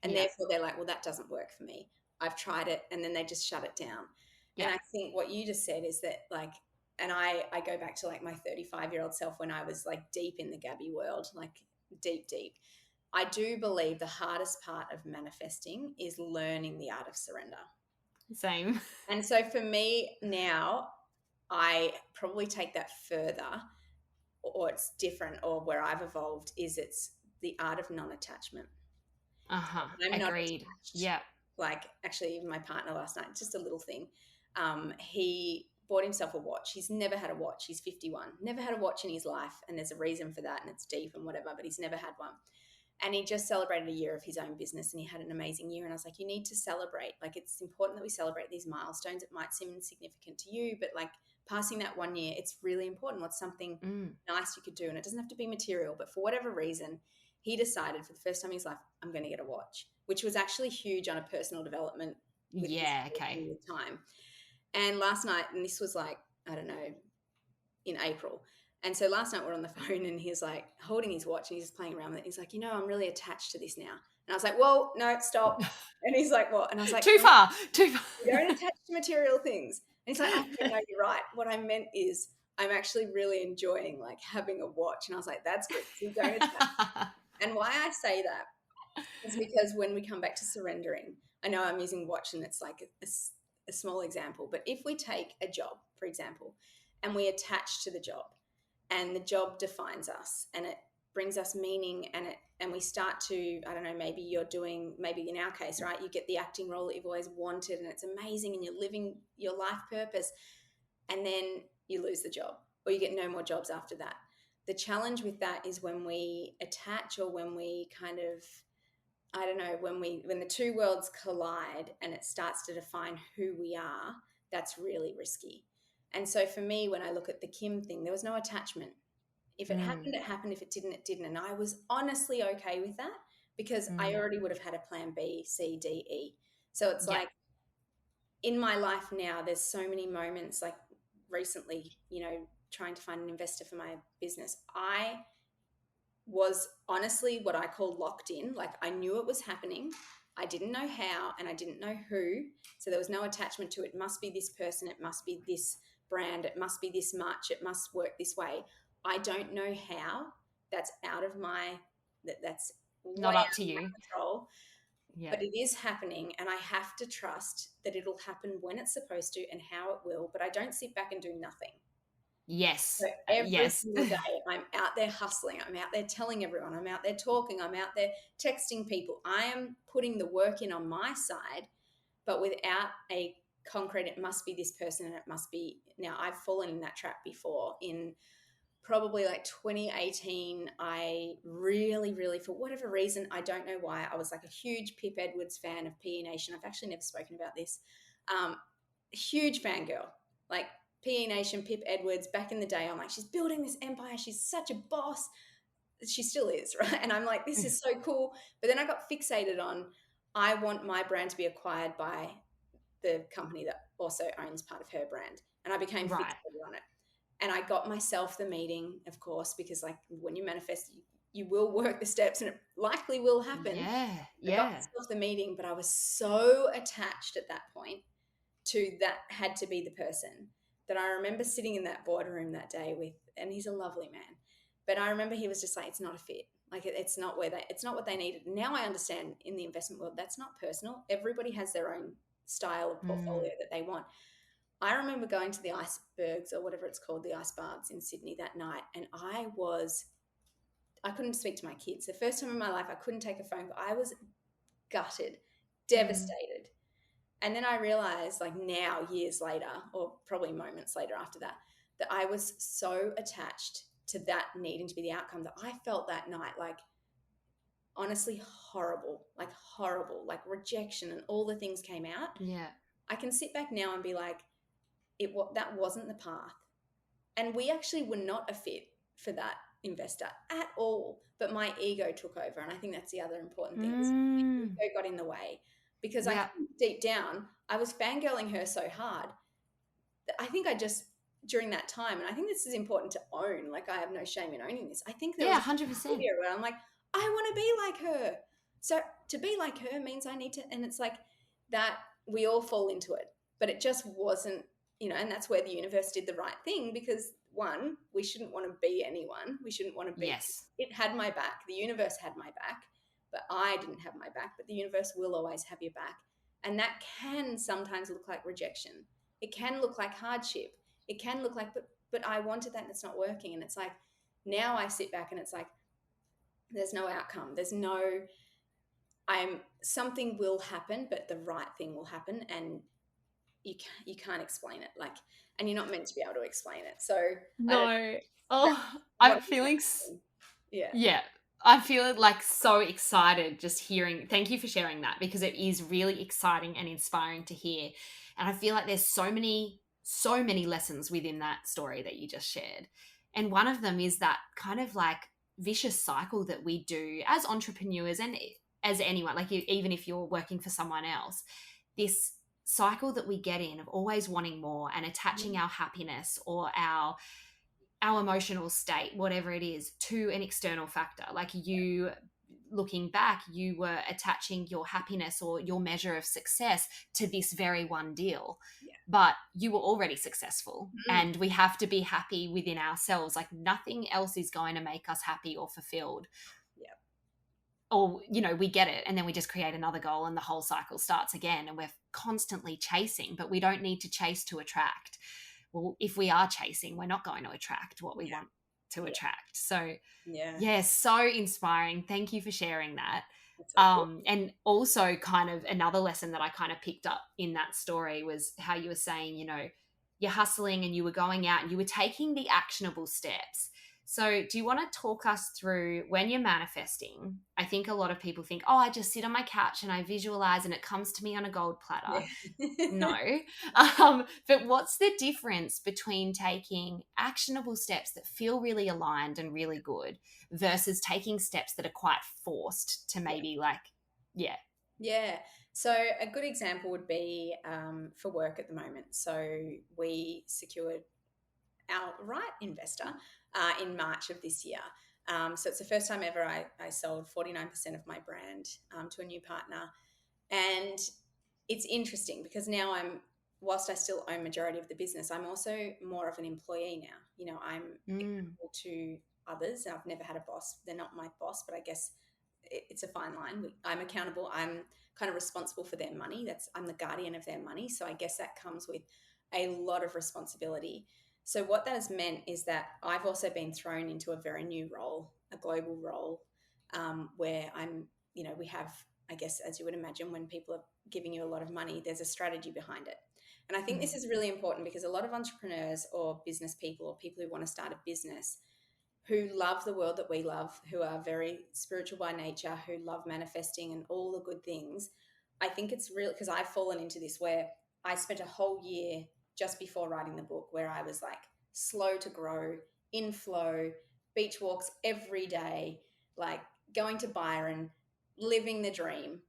and yeah, therefore they're like, well, that doesn't work for me, I've tried it, and then they just shut it down. And yeah. I think what you just said is that, like, and I go back to like my 35-year-old self when I was like deep in the Gabby world, like deep. I do believe the hardest part of manifesting is learning the art of surrender. Same. And so for me now, I probably take that further, or it's different, or where I've evolved is it's the art of non-attachment. Uh-huh. I'm not Agreed. attached. Yeah. Like, actually, even my partner last night, just a little thing. bought himself a watch. He's never had a watch. He's 51, never had a watch in his life. And there's a reason for that, and it's deep and whatever, but he's never had one. And he just celebrated a year of his own business, and he had an amazing year. And I was like, you need to celebrate. Like, it's important that we celebrate these milestones. It might seem insignificant to you, but like passing that 1 year, it's really important. What's something nice you could do? And it doesn't have to be material, but for whatever reason, he decided for the first time in his life, I'm going to get a watch, which was actually huge on a personal development with his time. And last night, and this was like, I don't know, in April. And so last night we're on the phone and he's like holding his watch and he's just playing around with it. He's like, I'm really attached to this now. And I was like, whoa, no, stop. And he's like, what? And I was like, too far. You don't attach to material things. And he's like, oh, no, you're right. What I meant is I'm actually really enjoying like having a watch. And I was like, that's good. So you don't attach. And why I say that is because when we come back to surrendering, I know I'm using watch and it's like a small example, but if we take a job, for example, and we attach to the job and the job defines us and it brings us meaning and we start to, I don't know, maybe in our case, right, you get the acting role that you've always wanted and it's amazing and you're living your life purpose, and then you lose the job or you get no more jobs after that. The challenge with that is when we attach or when we kind of, I don't know, when the two worlds collide and it starts to define who we are, that's really risky. And so for me, when I look at the Kim thing, there was no attachment. If it happened, it happened. If it didn't, it didn't. And I was honestly okay with that because I already would have had a plan B, C, D, E. So it's like in my life now, there's so many moments like recently, trying to find an investor for my business. I was honestly what I call locked in. Like I knew it was happening. I didn't know how and I didn't know who. So there was no attachment to it. It must be this person. It must be this brand. It must be this much. It must work this way. I don't know how. That's out of that's not up to you. Control. Yeah. But it is happening and I have to trust that it'll happen when it's supposed to and how it will. But I don't sit back and do nothing. Yes. So every single day I'm out there hustling. I'm out there telling everyone. I'm out there talking. I'm out there texting people. I am putting the work in on my side, but without a concrete, it must be this person and it must be. Now, I've fallen in that trap before. In probably like 2018, I really, really, for whatever reason, I don't know why, I was like a huge Pip Edwards fan of PE Nation. I've actually never spoken about this. Huge fangirl. Like, PE Nation, Pip Edwards, back in the day, I'm like, she's building this empire. She's such a boss. She still is, right? And I'm like, this is so cool. But then I got fixated on, I want my brand to be acquired by the company that also owns part of her brand. And I became fixated on it. And I got myself the meeting, of course, because like when you manifest, you will work the steps and it likely will happen. Yeah. I got myself the meeting, but I was so attached at that point to that had to be the person that I remember sitting in that boardroom that day with, and he's a lovely man, but I remember he was just like, it's not a fit. Like it's not what they needed. Now I understand in the investment world, that's not personal. Everybody has their own style of portfolio that they want. I remember going to the icebergs or whatever it's called, the ice baths in Sydney that night. And I couldn't speak to my kids. The first time in my life, I couldn't take a phone call. I was gutted, devastated. And then I realized, like now, years later, or probably moments later after that, that I was so attached to that needing to be the outcome that I felt that night like honestly horrible, like rejection and all the things came out. Yeah. I can sit back now and be like, that wasn't the path. And we actually were not a fit for that investor at all. But my ego took over. And I think that's the other important thing. My ego got in the way. Because I think deep down, I was fangirling her so hard that I think I just, during that time, and I think this is important to own, like I have no shame in owning this. I think there was 100%. Where I'm like, I want to be like her. So to be like her means I need to, and it's like that we all fall into it, but it just wasn't, and that's where the universe did the right thing because one, we shouldn't want to be anyone. We shouldn't want to be. Yes. It had my back. The universe had my back. But I didn't have my back, but the universe will always have your back. And that can sometimes look like rejection. It can look like hardship. It can look like, but I wanted that and it's not working. And it's like, now I sit back and it's like, there's no outcome. Something will happen, but the right thing will happen. And, you can't explain it. Like, and you're not meant to be able to explain it. So I don't. No. That's Oh, what I'm I'm feeling saying. Yeah. yeah. I feel like so excited just hearing. Thank you for sharing that because it is really exciting and inspiring to hear. And I feel like there's so many lessons within that story that you just shared. And one of them is that kind of like vicious cycle that we do as entrepreneurs and as anyone, like even if you're working for someone else, this cycle that we get in of always wanting more and attaching our happiness or our emotional state, whatever it is, to an external factor. Like you, looking back, you were attaching your happiness or your measure of success to this very one deal. Yeah. But you were already successful, Mm. and we have to be happy within ourselves. Like nothing else is going to make us happy or fulfilled. Yeah. Or, we get it, and then we just create another goal, and the whole cycle starts again. And we're constantly chasing, but we don't need to chase to attract. Well, if we are chasing, we're not going to attract what we Yeah. want to Yeah. attract. So, Yeah. yeah, so inspiring. Thank you for sharing that. That's all good. And also, kind of another lesson that I kind of picked up in that story was how you were saying, you're hustling and you were going out and you were taking the actionable steps. So, do you want to talk us through when you're manifesting? I think a lot of people think, oh, I just sit on my couch and I visualize and it comes to me on a gold platter. Yeah. No. But what's the difference between taking actionable steps that feel really aligned and really good versus taking steps that are quite forced to Yeah. maybe like, yeah. Yeah. So a good example would be for work at the moment. So we secured our right investor in March of this year. So it's the first time ever I sold 49% of my brand to a new partner. And it's interesting because now whilst I still own majority of the business, I'm also more of an employee now. I'm Mm. accountable to others. I've never had a boss. They're not my boss, but I guess it's a fine line. I'm accountable. I'm kind of responsible for their money. I'm the guardian of their money. So I guess that comes with a lot of responsibility. So what that has meant is that I've also been thrown into a very new role, a global role, where we have, I guess, as you would imagine, when people are giving you a lot of money, there's a strategy behind it. And I think this is really important because a lot of entrepreneurs or business people or people who want to start a business who love the world that we love, who are very spiritual by nature, who love manifesting and all the good things. I think it's real because I've fallen into this where I spent a whole year just before writing the book where I was like slow to grow, in flow, beach walks every day, like going to Byron, living the dream.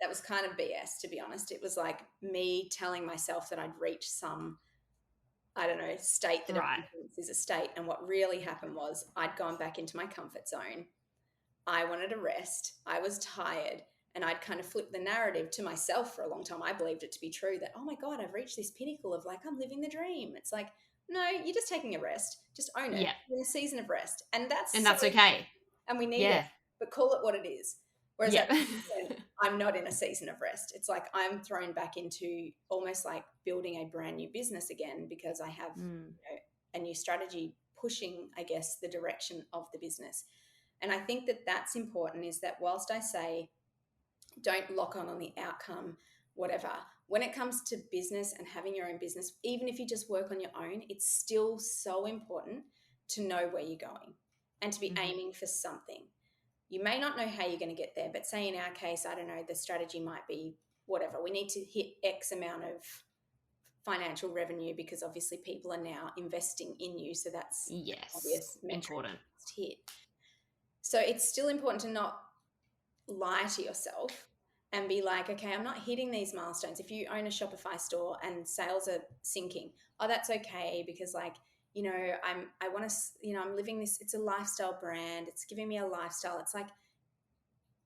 That was kind of BS, to be honest. It was like me telling myself that I'd reach some, I don't know, state that Right. everyone thinks is a state. And what really happened was I'd gone back into my comfort zone. I wanted a rest. I was tired. And I'd kind of flipped the narrative to myself for a long time. I believed it to be true that, oh my God, I've reached this pinnacle of like, I'm living the dream. It's like, no, you're just taking a rest. Just own it. Yeah. You're in a season of rest. And And that's so, that's okay. and we need it, Yeah. but call it what it is. Whereas Yeah. at this point, I'm not in a season of rest. It's like I'm thrown back into almost like building a brand new business again because I have a new strategy pushing, I guess, the direction of the business. And I think that that's important is that whilst I say don't lock on the outcome, whatever, when it comes to business and having your own business, even if you just work on your own, it's still so important to know where you're going and to be aiming for something. You may not know how you're going to get there, but say in our case, I don't know, the strategy might be whatever. We need to hit X amount of financial revenue because obviously people are now investing in you. So that's an Yes. obvious metric Important. to hit. So it's still important to not lie to yourself and be like, okay, I'm not hitting these milestones. If you own a Shopify store and sales are sinking, oh, that's okay because like, I want to, I'm living this, it's a lifestyle brand. It's giving me a lifestyle. It's like,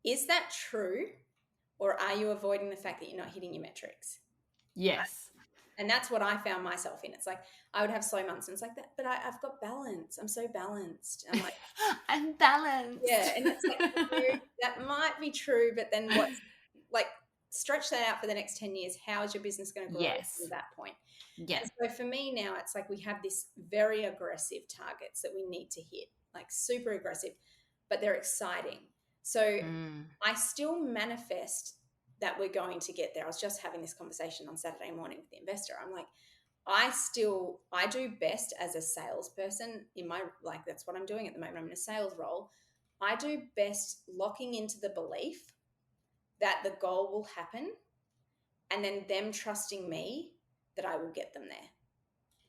is that true? Or are you avoiding the fact that you're not hitting your metrics? Yes. And that's what I found myself in. It's like I would have slow months and it's like that, but I've got balance. I'm so balanced. I'm like, I'm balanced. yeah. And it's like, that might be true, but then what's like, stretch that out for the next 10 years. How is your business going to grow Yes. from that point? Yeah. And so for me now, it's like we have this very aggressive targets that we need to hit, like super aggressive, but they're exciting. So I still manifest that we're going to get there. I was just having this conversation on Saturday morning with the investor. I'm like, I do best as a salesperson in my, like, that's what I'm doing at the moment. I'm in a sales role. I do best locking into the belief that the goal will happen and then them trusting me that I will get them there.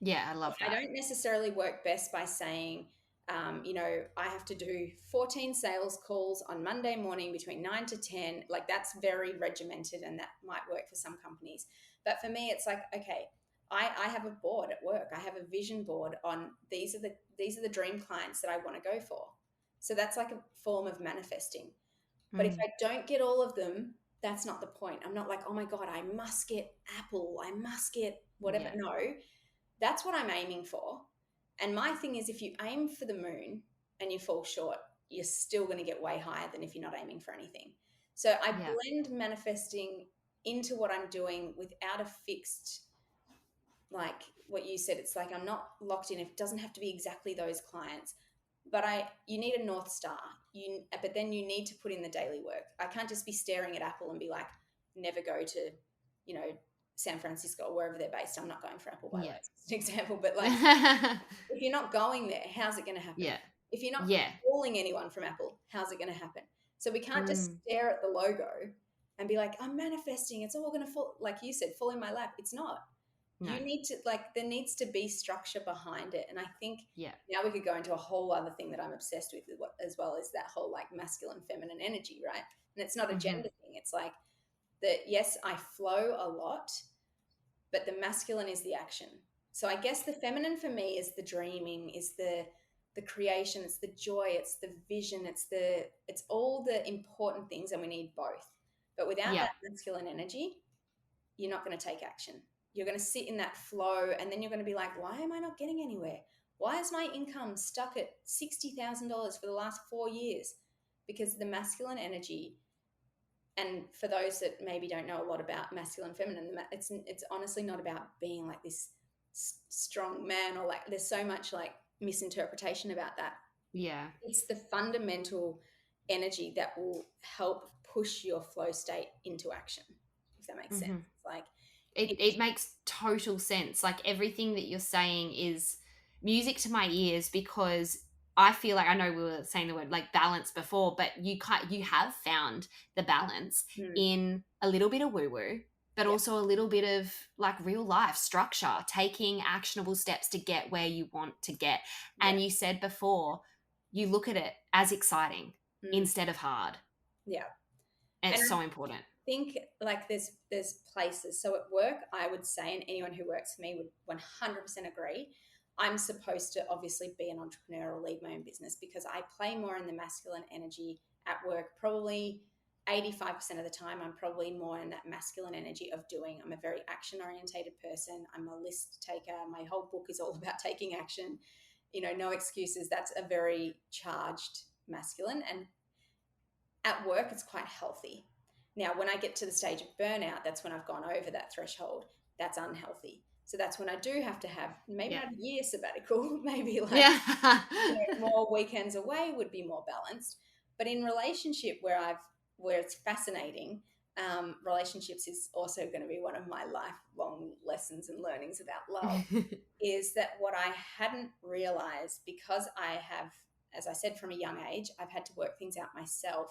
Yeah, I love I that. don't necessarily work best by saying, I have to do 14 sales calls on Monday morning between 9 to 10. Like, that's very regimented and that might work for some companies. But for me, it's like, okay, I have a board at work. I have a vision board on these are the dream clients that I want to go for. So that's like a form of manifesting. But if I don't get all of them, that's not the point. I'm not like, oh my God, I must get Apple. I must get whatever. Yeah. No, that's what I'm aiming for. And my thing is, if you aim for the moon and you fall short, you're still going to get way higher than if you're not aiming for anything. So I Yeah. blend manifesting into what I'm doing without a fixed, like what you said. It's like I'm not locked in. It doesn't have to be exactly those clients, but you need a North Star. But then you need to put in the daily work. I can't just be staring at Apple and be like, never go to, you know, San Francisco or wherever they're based. I'm not going for Apple, by the way. Yeah. It's an example, but like, if you're not going there, how's it going to happen? Yeah. If you're not Yeah. calling anyone from Apple, how's it going to happen? So we can't just stare at the logo and be like, I'm manifesting. It's all going to fall, like you said, fall in my lap. It's not. No. You need to, like, there needs to be structure behind it. And I think Yeah. now we could go into a whole other thing that I'm obsessed with as well, is that whole like masculine, feminine energy, right? And it's not a gender thing. It's like that, yes, I flow a lot, but the masculine is the action. So I guess the feminine for me is the dreaming, is the creation, it's the joy, it's the vision, it's all the important things, and we need both. But without Yeah. that masculine energy, you're not going to take action. You're going to sit in that flow, and then you're going to be like, why am I not getting anywhere? Why is my income stuck at $60,000 for the last 4 years? Because the masculine energy, and for those that maybe don't know a lot about masculine and feminine, it's honestly not about being like this strong man, or like there's so much like misinterpretation about that. Yeah. It's the fundamental energy that will help push your flow state into action, if that makes sense. It's like It makes total sense. Like everything that you're saying is music to my ears, because I feel like, I know we were saying the word like balance before, but you have found the balance in a little bit of woo woo, but also a little bit of like real life structure, taking actionable steps to get where you want to get. And you said before, you look at it as exciting instead of hard. Yeah. And it's so important. Think like there's places. So at work, I would say, and anyone who works for me would 100% agree, I'm supposed to obviously be an entrepreneur or lead my own business, because I play more in the masculine energy at work. Probably 85% of the time, I'm probably more in that masculine energy of doing. I'm a very action orientated person. I'm a list taker. My whole book is all about taking action. No excuses. That's a very charged masculine. And at work, it's quite healthy. Now, when I get to the stage of burnout, that's when I've gone over that threshold. That's unhealthy. So that's when I do have to have maybe not a year sabbatical, maybe like more weekends away would be more balanced. But in relationship, where it's fascinating, relationships is also going to be one of my lifelong lessons and learnings about love, is that what I hadn't realized, because I have, as I said, from a young age, I've had to work things out myself.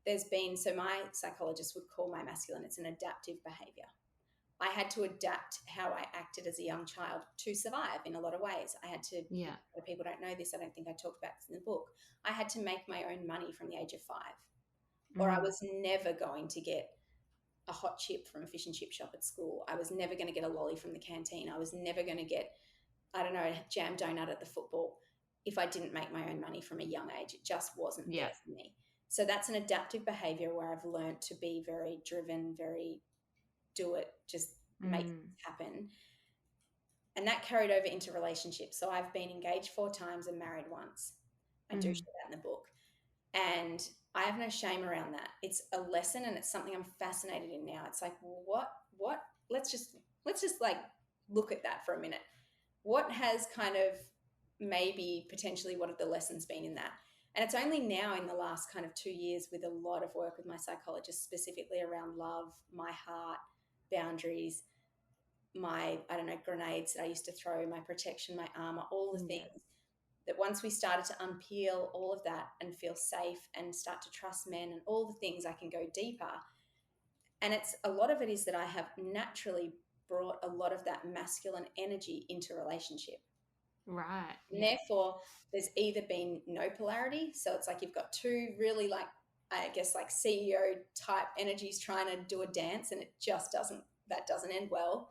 So my psychologist would call my masculine, it's an adaptive behavior. I had to adapt how I acted as a young child to survive in a lot of ways. I had to, people don't know this, I don't think I talked about this in the book, I had to make my own money from the age of 5, or I was never going to get a hot chip from a fish and chip shop at school. I was never going to get a lolly from the canteen. I was never going to get, I don't know, a jam donut at the football if I didn't make my own money from a young age. It just wasn't there for me. So that's an adaptive behavior where I've learned to be very driven, very do it, just make it happen. And that carried over into relationships. So I've been engaged 4 times and married once. I do share that in the book. And I have no shame around that. It's a lesson, and it's something I'm fascinated in now. It's like, well, what? Let's just like look at that for a minute. What has kind of maybe potentially, what have the lessons been in that? And it's only now in the last kind of 2 years, with a lot of work with my psychologist, specifically around love, my heart, boundaries, my, I don't know, grenades that I used to throw, my protection, my armor, all the Yeah. things, that once we started to unpeel all of that and feel safe and start to trust men and all the things, I can go deeper. And it's a lot of it is that I have naturally brought a lot of that masculine energy into relationship. Right. And Yeah. therefore, there's either been no polarity. So it's like you've got two really, like, I guess, like CEO type energies trying to do a dance, and it just doesn't end well.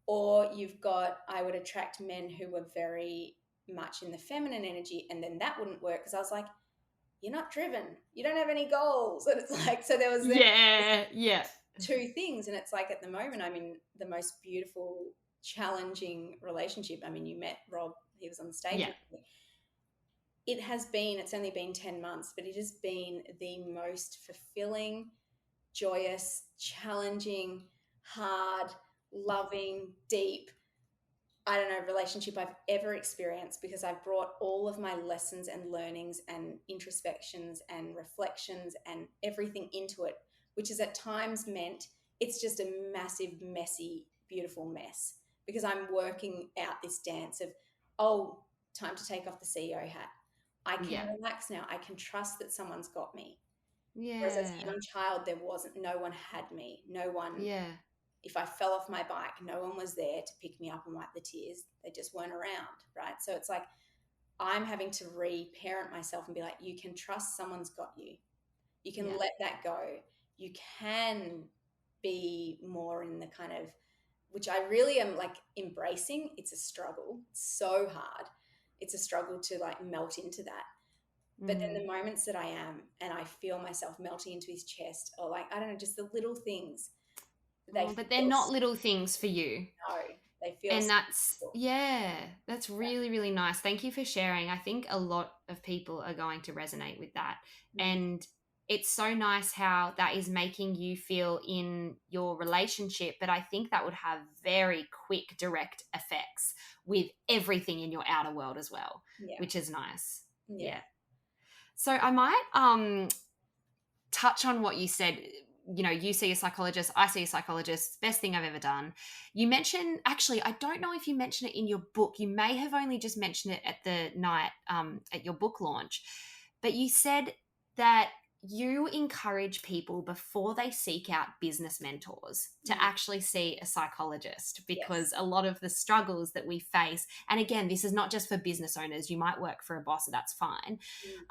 Or you've got, I would attract men who were very much in the feminine energy, and then that wouldn't work because I was like, you're not driven, you don't have any goals. And it's like, so there was then Yeah. Yeah. two things. And it's like, at the moment, I'm in the most beautiful, challenging relationship. I mean, you met Rob, he was on the stage Yeah. with me. It's only been 10 months, but it has been the most fulfilling, joyous, challenging, hard, loving, deep, I don't know, relationship I've ever experienced, because I've brought all of my lessons and learnings and introspections and reflections and everything into it, which has at times meant it's just a massive, messy, beautiful mess, because I'm working out this dance of, oh, time to take off the CEO hat. I can Yeah. relax now. I can trust that someone's got me. Whereas as a Yeah. young child, no one had me. No one, Yeah. if I fell off my bike, no one was there to pick me up and wipe the tears. They just weren't around, right? So it's like I'm having to re-parent myself and be like, you can trust someone's got you. You can Yeah. let that go. You can be more in the kind of, which I really am like embracing. It's a struggle. It's so hard. It's a struggle to like melt into that. But then Mm. the moments that I am and I feel myself melting into his chest, or like, I don't know, just the little things, they Oh, but they're feel not little things for you. no, they feel And so that's, cool. yeah, that's really, really nice. Thank you for sharing. I think a lot of people are going to resonate with that. Mm, And it's so nice how that is making you feel in your relationship. But I think that would have very quick, direct effects with everything in your outer world as well, yeah, which is nice. yeah, Yeah. So I might touch on what you said. You know, you see a psychologist, I see a psychologist, best thing I've ever done. You mentioned, actually, I don't know if you mentioned it in your book. You may have only just mentioned it at the night at your book launch, but you said that you encourage people before they seek out business mentors to mm, actually see a psychologist, yes, because a lot of the struggles that we face, and again, this is not just for business owners, you might work for a boss, so that's fine.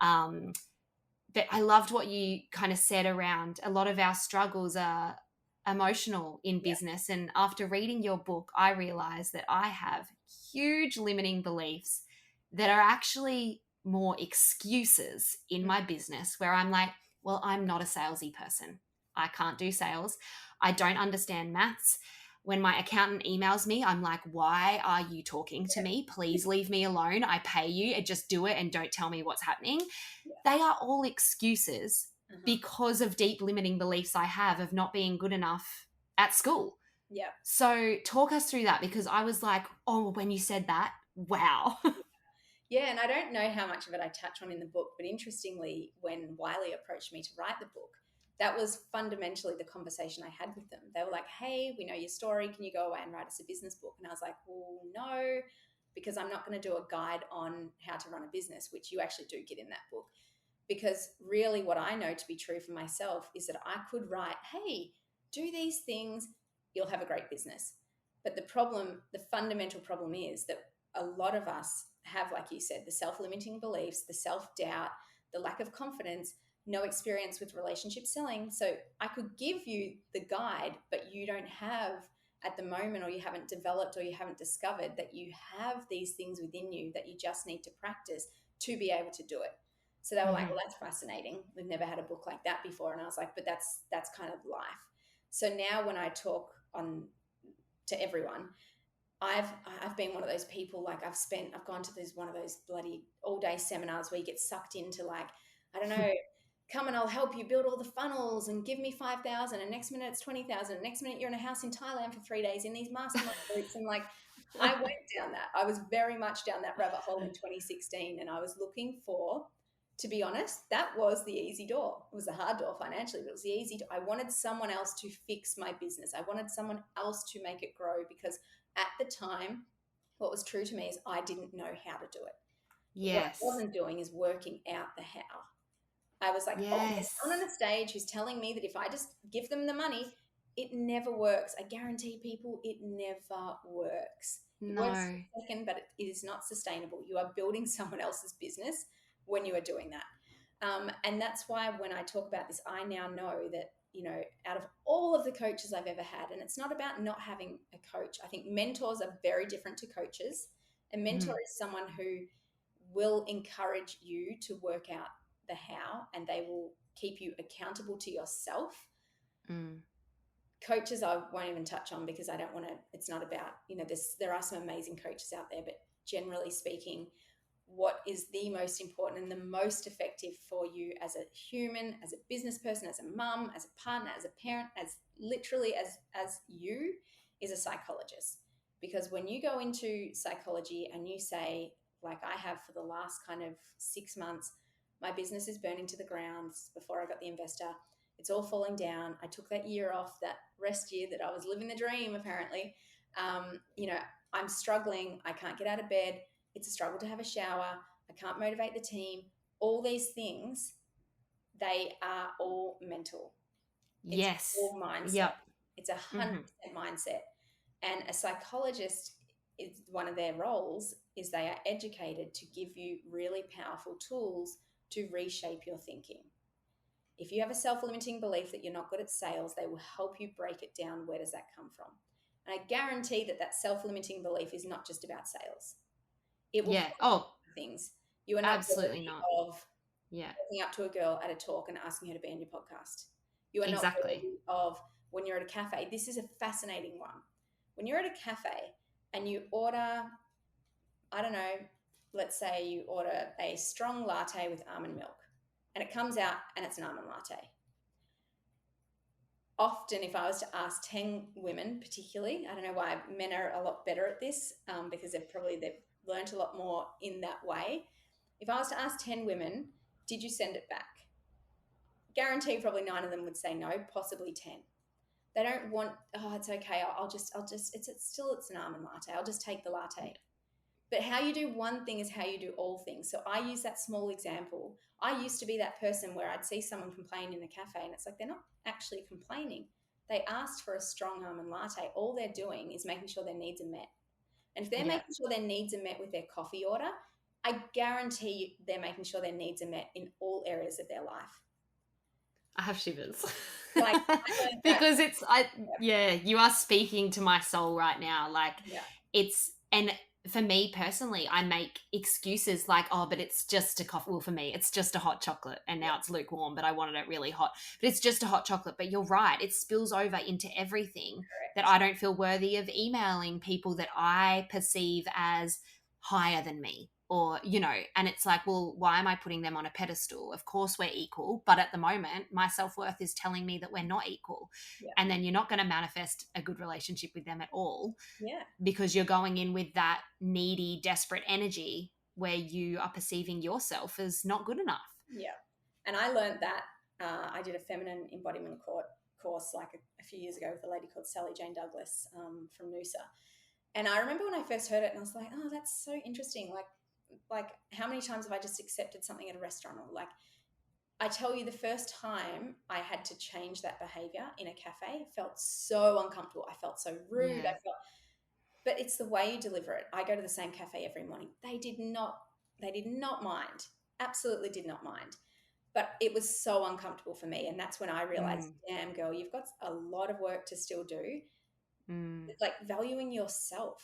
mm, But I loved what you kind of said around a lot of our struggles are emotional in yeah, business. And after reading your book, I realized that I have huge limiting beliefs that are actually more excuses in mm, my business, where I'm like, well, I'm not a salesy person. I can't do sales. I don't understand maths. When my accountant emails me, I'm like, why are you talking to me? Please leave me alone. I pay you and just do it and don't tell me what's happening. yeah, They are all excuses uh-huh, because of deep limiting beliefs I have of not being good enough at school. yeah. So talk us through that, because I was like, oh, when you said that, wow. Yeah, and I don't know how much of it I touch on in the book, but interestingly, when Wiley approached me to write the book, that was fundamentally the conversation I had with them. They were like, hey, we know your story. Can you go away and write us a business book? And I was like, well, no, because I'm not going to do a guide on how to run a business, which you actually do get in that book. Because really, what I know to be true for myself is that I could write, hey, do these things, you'll have a great business. But the fundamental problem is that a lot of us have, like you said, the self limiting beliefs, the self doubt, the lack of confidence, no experience with relationship selling. So I could give you the guide, but you don't have at the moment, or you haven't developed, or you haven't discovered that you have these things within you that you just need to practice to be able to do it. So they were like, Mm-hmm. well, that's fascinating. We've never had a book like that before. And I was like, but that's kind of life. So now when I talk on to everyone, I've been one of those people, like I've gone to one of those bloody all day seminars where you get sucked into, like, I don't know, come and I'll help you build all the funnels and give me 5,000, and next minute it's 20,000, and next minute you're in a house in Thailand for 3 days in these mastermind groups. And like, I went down that. I was very much down that rabbit hole in 2016, and I was looking to be honest, that was the easy door. It was a hard door financially, but it was the easy door. I wanted someone else to fix my business. I wanted someone else to make it grow, because at the time, what was true to me is I didn't know how to do it. What I Yes. wasn't doing is working out the how. I was like, oh, there's someone Yes. on a stage who's telling me that if I just give them the money, it never works. I guarantee people it never works. It works No. for a second, but it is not sustainable. You are building someone else's business when you are doing that. And that's why when I talk about this, I now know that, out of all of the coaches I've ever had, and it's not about not having a coach. I think mentors are very different to coaches. A mentor Mm. is someone who will encourage you to work out the how, and they will keep you accountable to yourself. Mm. Coaches I won't even touch on, because I don't want to, it's not about, there are some amazing coaches out there, but generally speaking, what is the most important and the most effective for you as a human, as a business person, as a mum, as a partner, as a parent, as literally as you, is a psychologist. Because when you go into psychology and you say, like I have for the last kind of 6 months, my business is burning to the ground. Before I got the investor, it's all falling down. I took that year off, that rest year that I was living the dream, apparently. I'm struggling. I can't get out of bed. It's a struggle to have a shower. I can't motivate the team. All these things, they are all mental. It's Yes. all mindset. Yep. It's 100% Mm-hmm. mindset. And a psychologist, is one of their roles is they are educated to give you really powerful tools to reshape your thinking. If you have a self-limiting belief that you're not good at sales, they will help you break it down. Where does that come from? And I guarantee that self-limiting belief is not just about sales. It will Yeah. fall Oh, into things. You are not absolutely worthy not. of Yeah. walking up to a girl at a talk and asking her to be on your podcast. You are not Exactly. worthy of, when you're at a cafe. This is a fascinating one. When you're at a cafe and you order, I don't know, let's say you order a strong latte with almond milk, and it comes out and it's an almond latte. Often, if I was to ask 10 women, particularly, I don't know why men are a lot better at this, because they've learned a lot more in that way. If I was to ask 10 women, did you send it back? Guarantee probably 9 of them would say no, possibly 10. They don't want, oh, it's okay. It's an almond latte. I'll just take the latte. But how you do one thing is how you do all things. So I use that small example. I used to be that person where I'd see someone complain in a cafe, and it's like they're not actually complaining. They asked for a strong almond latte. All they're doing is making sure their needs are met. And if they're Yeah. making sure their needs are met with their coffee order, I guarantee they're making sure their needs are met in all areas of their life. I have shivers. Like, I learned that. Because yeah, you are speaking to my soul right now. Like, Yeah. and for me personally, I make excuses like, oh, but it's just a coffee. Well, for me, it's just a hot chocolate, and now it's lukewarm, but I wanted it really hot. But it's just a hot chocolate. But you're right, it spills over into everything. That I don't feel worthy of emailing people that I perceive as higher than me, or and it's like, well, why am I putting them on a pedestal? Of course we're equal, but at the moment my self-worth is telling me that we're not equal. Yeah. And then you're not going to manifest a good relationship with them at all. Yeah. Because you're going in with that needy, desperate energy where you are perceiving yourself as not good enough. Yeah. And I learned that. I did a feminine embodiment course like a few years ago with a lady called Sally Jane Douglas from Noosa. And I remember when I first heard it, and I was like, oh, that's so interesting. Like how many times have I just accepted something at a restaurant? Or like, I tell you, the first time I had to change that behavior in a cafe, it felt so uncomfortable. I felt so rude. Yeah. But it's the way you deliver it. I go to the same cafe every morning. They did not mind. Absolutely did not mind. But it was so uncomfortable for me. And that's when I realized, damn girl, you've got a lot of work to still do. It's like valuing yourself,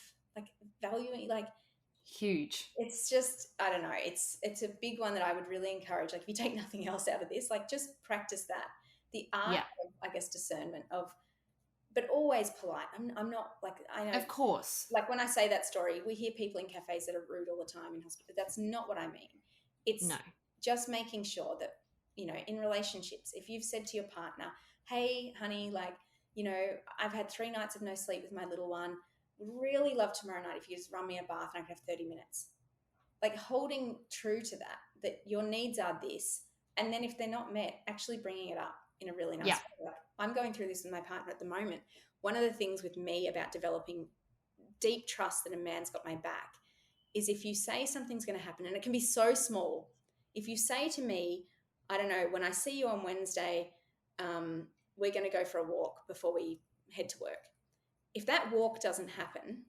Huge. it's just, I don't know. It's a big one that I would really encourage. Like if you take nothing else out of this, like just practice that. The art of, I guess, discernment of, but always polite. I'm not like, I know. Of course. Like when I say that story, we hear people in cafes that are rude all the time in hospital. That's not what I mean. It's just making sure that, in relationships, if you've said to your partner, hey, honey, like, I've had 3 nights of no sleep with my little one. Would really love tomorrow night if you just run me a bath and I could have 30 minutes. Like holding true to that, that your needs are this. And then if they're not met, actually bringing it up in a really nice Yeah. way. Like, I'm going through this with my partner at the moment. One of the things with me about developing deep trust that a man's got my back is if you say something's going to happen, and it can be so small. If you say to me, I don't know, when I see you on Wednesday, we're going to go for a walk before we head to work. If that walk doesn't happen,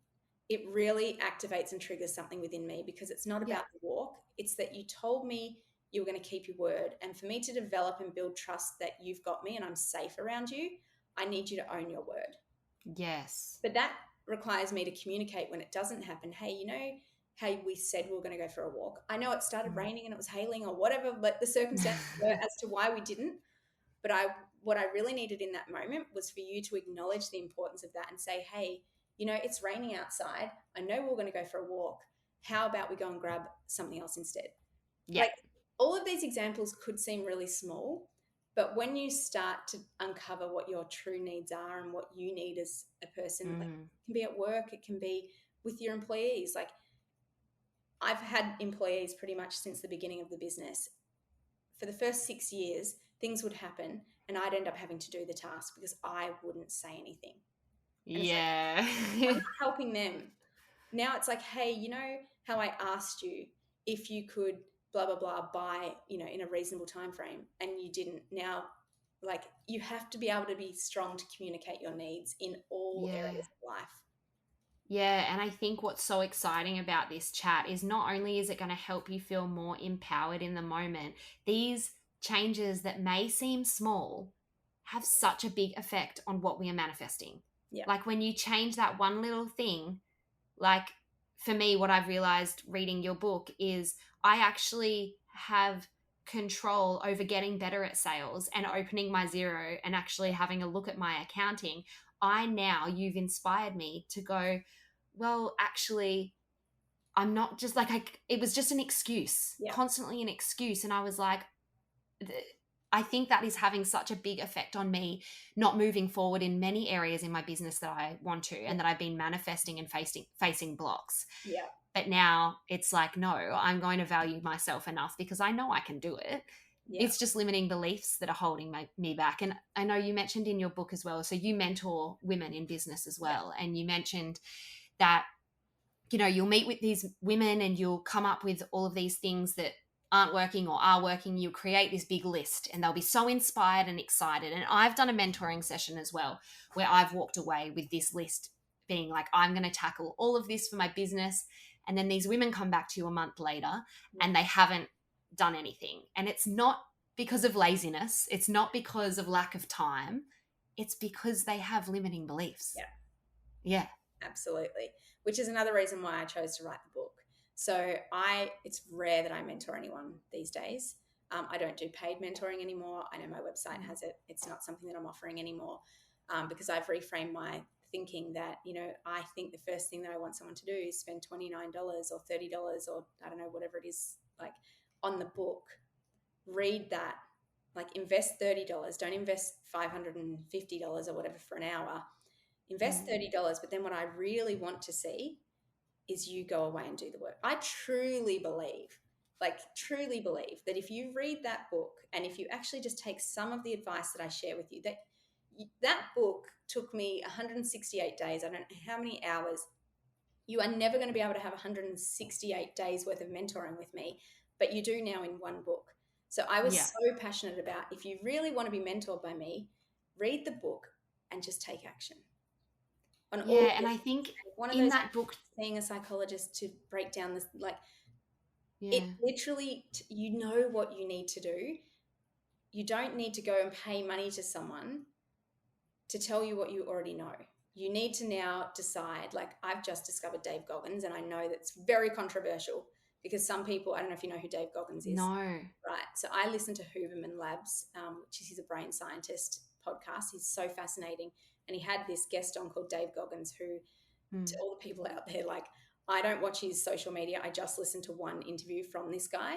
it really activates and triggers something within me, because it's not Yeah. about the walk. It's that you told me you were going to keep your word. And for me to develop and build trust that you've got me and I'm safe around you, I need you to own your word. Yes. But that requires me to communicate when it doesn't happen. Hey, you know how we said we were going to go for a walk? I know it started raining and it was hailing or whatever, but the circumstances were as to why we didn't. But what I really needed in that moment was for you to acknowledge the importance of that and say, hey, you know, it's raining outside. I know we're going to go for a walk. How about we go and grab something else instead? Yeah. Like, all of these examples could seem really small, but when you start to uncover what your true needs are and what you need as a person, like, it can be at work, it can be with your employees. Like, I've had employees pretty much since the beginning of the business. For the first 6 years, things would happen and I'd end up having to do the task because I wouldn't say anything. And it's like, Yeah. I'm not helping them. Now it's like, hey, you know how I asked you if you could blah, blah, blah by, you know, in a reasonable time frame, and you didn't. Now, like, you have to be able to be strong to communicate your needs in all Yeah. areas of life. Yeah, and I think what's so exciting about this chat is not only is it going to help you feel more empowered in the moment, these changes that may seem small have such a big effect on what we are manifesting. Yeah. Like when you change that one little thing, like for me, what I've realized reading your book is I actually have control over getting better at sales and opening my zero and actually having a look at my accounting. You've inspired me to go, well, actually, I'm not just like, it was just an excuse, Yeah. constantly an excuse. And I was like, I think that is having such a big effect on me not moving forward in many areas in my business that I want to, and that I've been manifesting and facing blocks. Yeah. But now it's like, no, I'm going to value myself enough because I know I can do it. Yeah. It's just limiting beliefs that are holding me back. And I know you mentioned in your book as well, so you mentor women in business as well. And you mentioned that, you know, you'll meet with these women and you'll come up with all of these things that aren't working or are working. You'll create this big list and they'll be so inspired and excited. And I've done a mentoring session as well where I've walked away with this list being like, I'm going to tackle all of this for my business. And then these women come back to you a month later and they haven't done anything. And it's not because of laziness. It's not because of lack of time. It's because they have limiting beliefs. Yeah. Yeah. Absolutely. Which is another reason why I chose to write the book. So it's rare that I mentor anyone these days. I don't do paid mentoring anymore. I know my website has it. It's not something that I'm offering anymore, because I've reframed my thinking that, you know, I think the first thing that I want someone to do is spend $29 or $30 or I don't know, whatever it is, like, on the book. Read that, like, invest $30. Don't invest $550 or whatever for an hour. Invest $30, but then what I really want to see is you go away and do the work. I truly believe that if you read that book and if you actually just take some of the advice that I share with you, that book took me 168 days. I don't know how many hours. You are never going to be able to have 168 days worth of mentoring with me, but you do now in one book. So I was so passionate about, if you really want to be mentored by me, read the book and just take action. And I think one of in those, that book, seeing a psychologist to break down this, like, yeah, it literally, you know what you need to do. You don't need to go and pay money to someone to tell you what you already know. You need to now decide, like, I've just discovered Dave Goggins, and I know that's very controversial because some people, I don't know if you know who Dave Goggins is. no. Right. So I listen to Huberman Labs, which is, he's a brain scientist podcast. He's so fascinating. And he had this guest on called Dave Goggins, who, to all the people out there, like, I don't watch his social media. I just listened to one interview from this guy.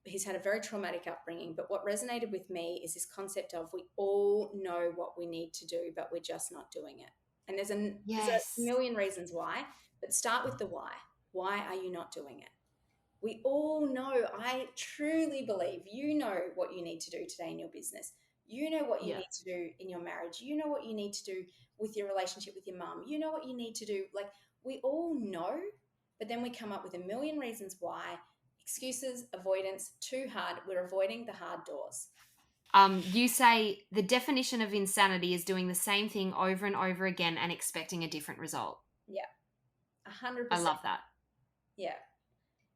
He's had a very traumatic upbringing, but what resonated with me is this concept of, we all know what we need to do, but we're just not doing it. And there's a million reasons why, but start with the why. Why are you not doing it? We all know, I truly believe you know what you need to do today in your business. You know what you Yeah. need to do in your marriage. You know what you need to do with your relationship with your mum. You know what you need to do. Like, we all know, but then we come up with a million reasons why. Excuses, avoidance, too hard. We're avoiding the hard doors. You say the definition of insanity is doing the same thing over and over again and expecting a different result. Yeah, I 100%. love that. Yeah.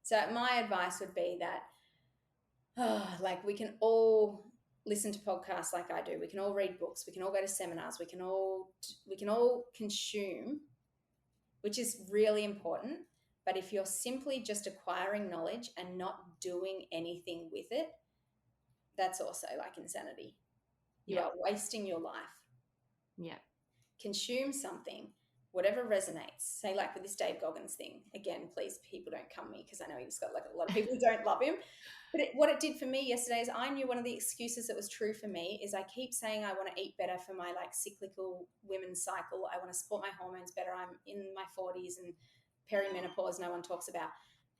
So my advice would be that, like, we can all listen to podcasts like I do. We can all read books. We can all go to seminars. We can all consume, which is really important. But if you're simply just acquiring knowledge and not doing anything with it, that's also like insanity. You Yeah. are wasting your life. Yeah. Consume something, whatever resonates. Say, like with this Dave Goggins thing, again, please, people don't come me because I know he's got like a lot of people who don't love him. But what it did for me yesterday is I knew one of the excuses that was true for me is I keep saying I want to eat better for my like cyclical women's cycle. I want to support my hormones better. I'm in my 40s and perimenopause, no one talks about.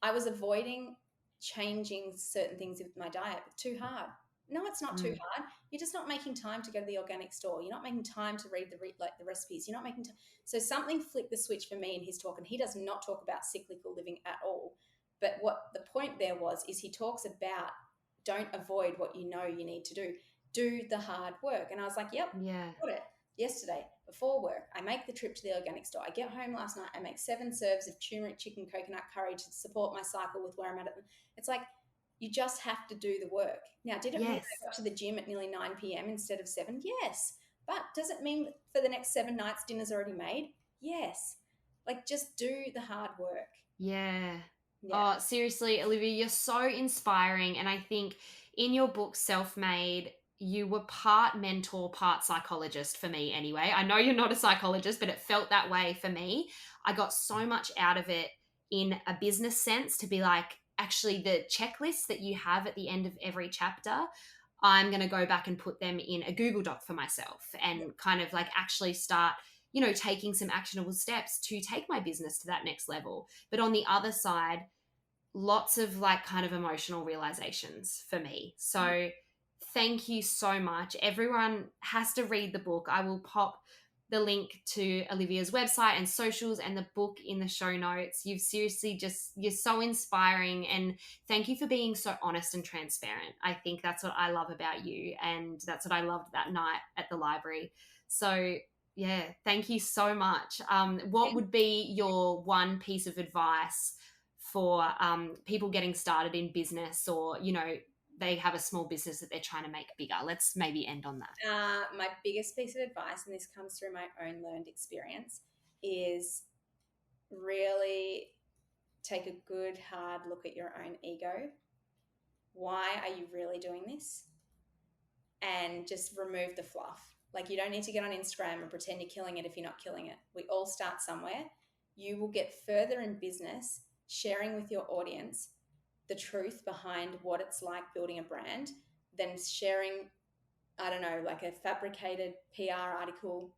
I was avoiding changing certain things with my diet, but too hard. No, it's not too Mm. hard. You're just not making time to go to the organic store. You're not making time to read like the recipes. You're not making time. So something flicked the switch for me in his talk, and he does not talk about cyclical living at all. But what the point there was is he talks about don't avoid what you know you need to do. Do the hard work. And I was like, yep, Yeah. got it. Yesterday, before work, I make the trip to the organic store. I get home last night, I make 7 serves of turmeric chicken coconut curry to support my cycle with where I'm at. It's like, you just have to do the work. Now, did it mean Yes. I got to the gym at nearly 9 p.m. instead of 7? Yes. But does it mean for the next 7 nights dinner's already made? Yes. Like, just do the hard work. Yeah. Yeah. Oh, seriously, Olivia, you're so inspiring. And I think in your book, Self Made, you were part mentor, part psychologist for me anyway. I know you're not a psychologist, but it felt that way for me. I got so much out of it in a business sense to be like, actually, the checklists that you have at the end of every chapter, I'm going to go back and put them in a Google Doc for myself and kind of like actually start, taking some actionable steps to take my business to that next level. But on the other side, lots of like kind of emotional realizations for me. So thank you so much. Everyone has to read the book. I will pop the link to Olivia's website and socials and the book in the show notes. You've seriously you're so inspiring, and thank you for being so honest and transparent. I think that's what I love about you, and that's what I loved that night at the library. So yeah, thank you so much. What would be your one piece of advice for people getting started in business, or they have a small business that they're trying to make bigger? Let's maybe end on that. My biggest piece of advice, and this comes through my own learned experience, is really take a good, hard look at your own ego. Why are you really doing this? And just remove the fluff. Like, you don't need to get on Instagram and pretend you're killing it if you're not killing it. We all start somewhere. You will get further in business sharing with your audience the truth behind what it's like building a brand than sharing, I don't know, like a fabricated PR article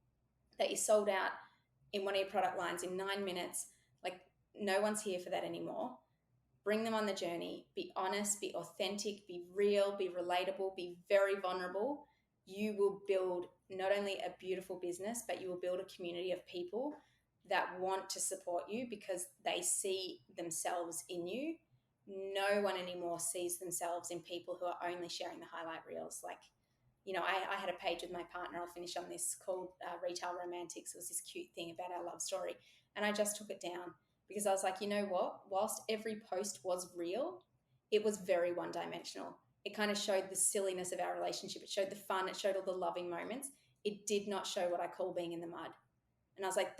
that you sold out in one of your product lines in 9 minutes. Like, no one's here for that anymore. Bring them on the journey. Be honest, be authentic, be real, be relatable, be very vulnerable. You will build not only a beautiful business, but you will build a community of people that want to support you because they see themselves in you. No one anymore sees themselves in people who are only sharing the highlight reels. Like, I had a page with my partner, I'll finish on this, called Retail Romantics. It was this cute thing about our love story. And I just took it down because I was like, you know what? Whilst every post was real, it was very one dimensional. It kind of showed the silliness of our relationship. It showed the fun. It showed all the loving moments. It did not show what I call being in the mud. And I was like,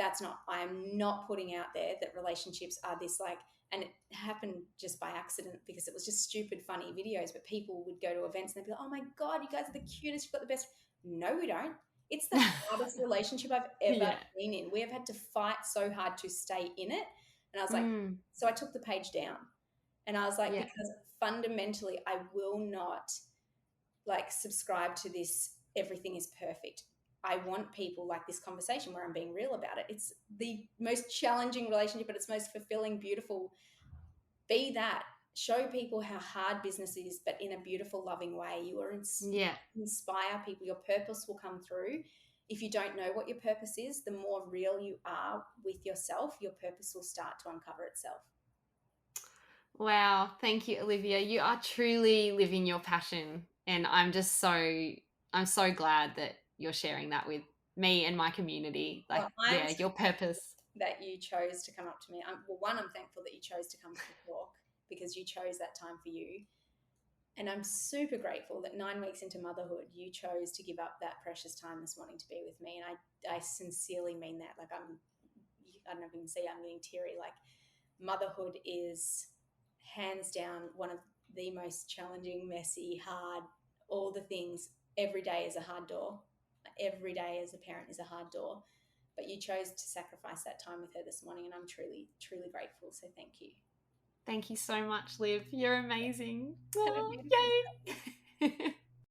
I am not putting out there that relationships are this like, and it happened just by accident because it was just stupid, funny videos. But people would go to events and they'd be like, oh my God, you guys are the cutest. You've got the best. No, we don't. It's the hardest relationship I've ever Yeah. been in. We have had to fight so hard to stay in it. And I was like, Mm, so I took the page down and I was like, yeah. because fundamentally, I will not like subscribe to this, everything is perfect. I want people like this conversation where I'm being real about it. It's the most challenging relationship, but it's most fulfilling, beautiful. Be that. show people how hard business is, but in a beautiful, loving way. You Yeah. inspire people. Your purpose will come through. If you don't know what your purpose is, the more real you are with yourself, your purpose will start to uncover itself. Wow. Thank you, Olivia. You are truly living your passion. And I'm so glad that you're sharing that with me and my community. Like, Well, I'm yeah, your purpose. that you chose to come up to me. Well, one, I'm thankful that you chose to come to the talk because you chose that time for you. And I'm super grateful that 9 weeks into motherhood, you chose to give up that precious time this morning to be with me. And I sincerely mean that. Like, I don't know if you can see, I'm getting teary. Like, motherhood is hands down one of the most challenging, messy, hard, all the things. Every day is a hard door. Every day as a parent is a hard door. But you chose to sacrifice that time with her this morning, and I'm truly, truly grateful. So thank you. Thank you so much, Liv. You're amazing. Have a Oh, beautiful day. yay.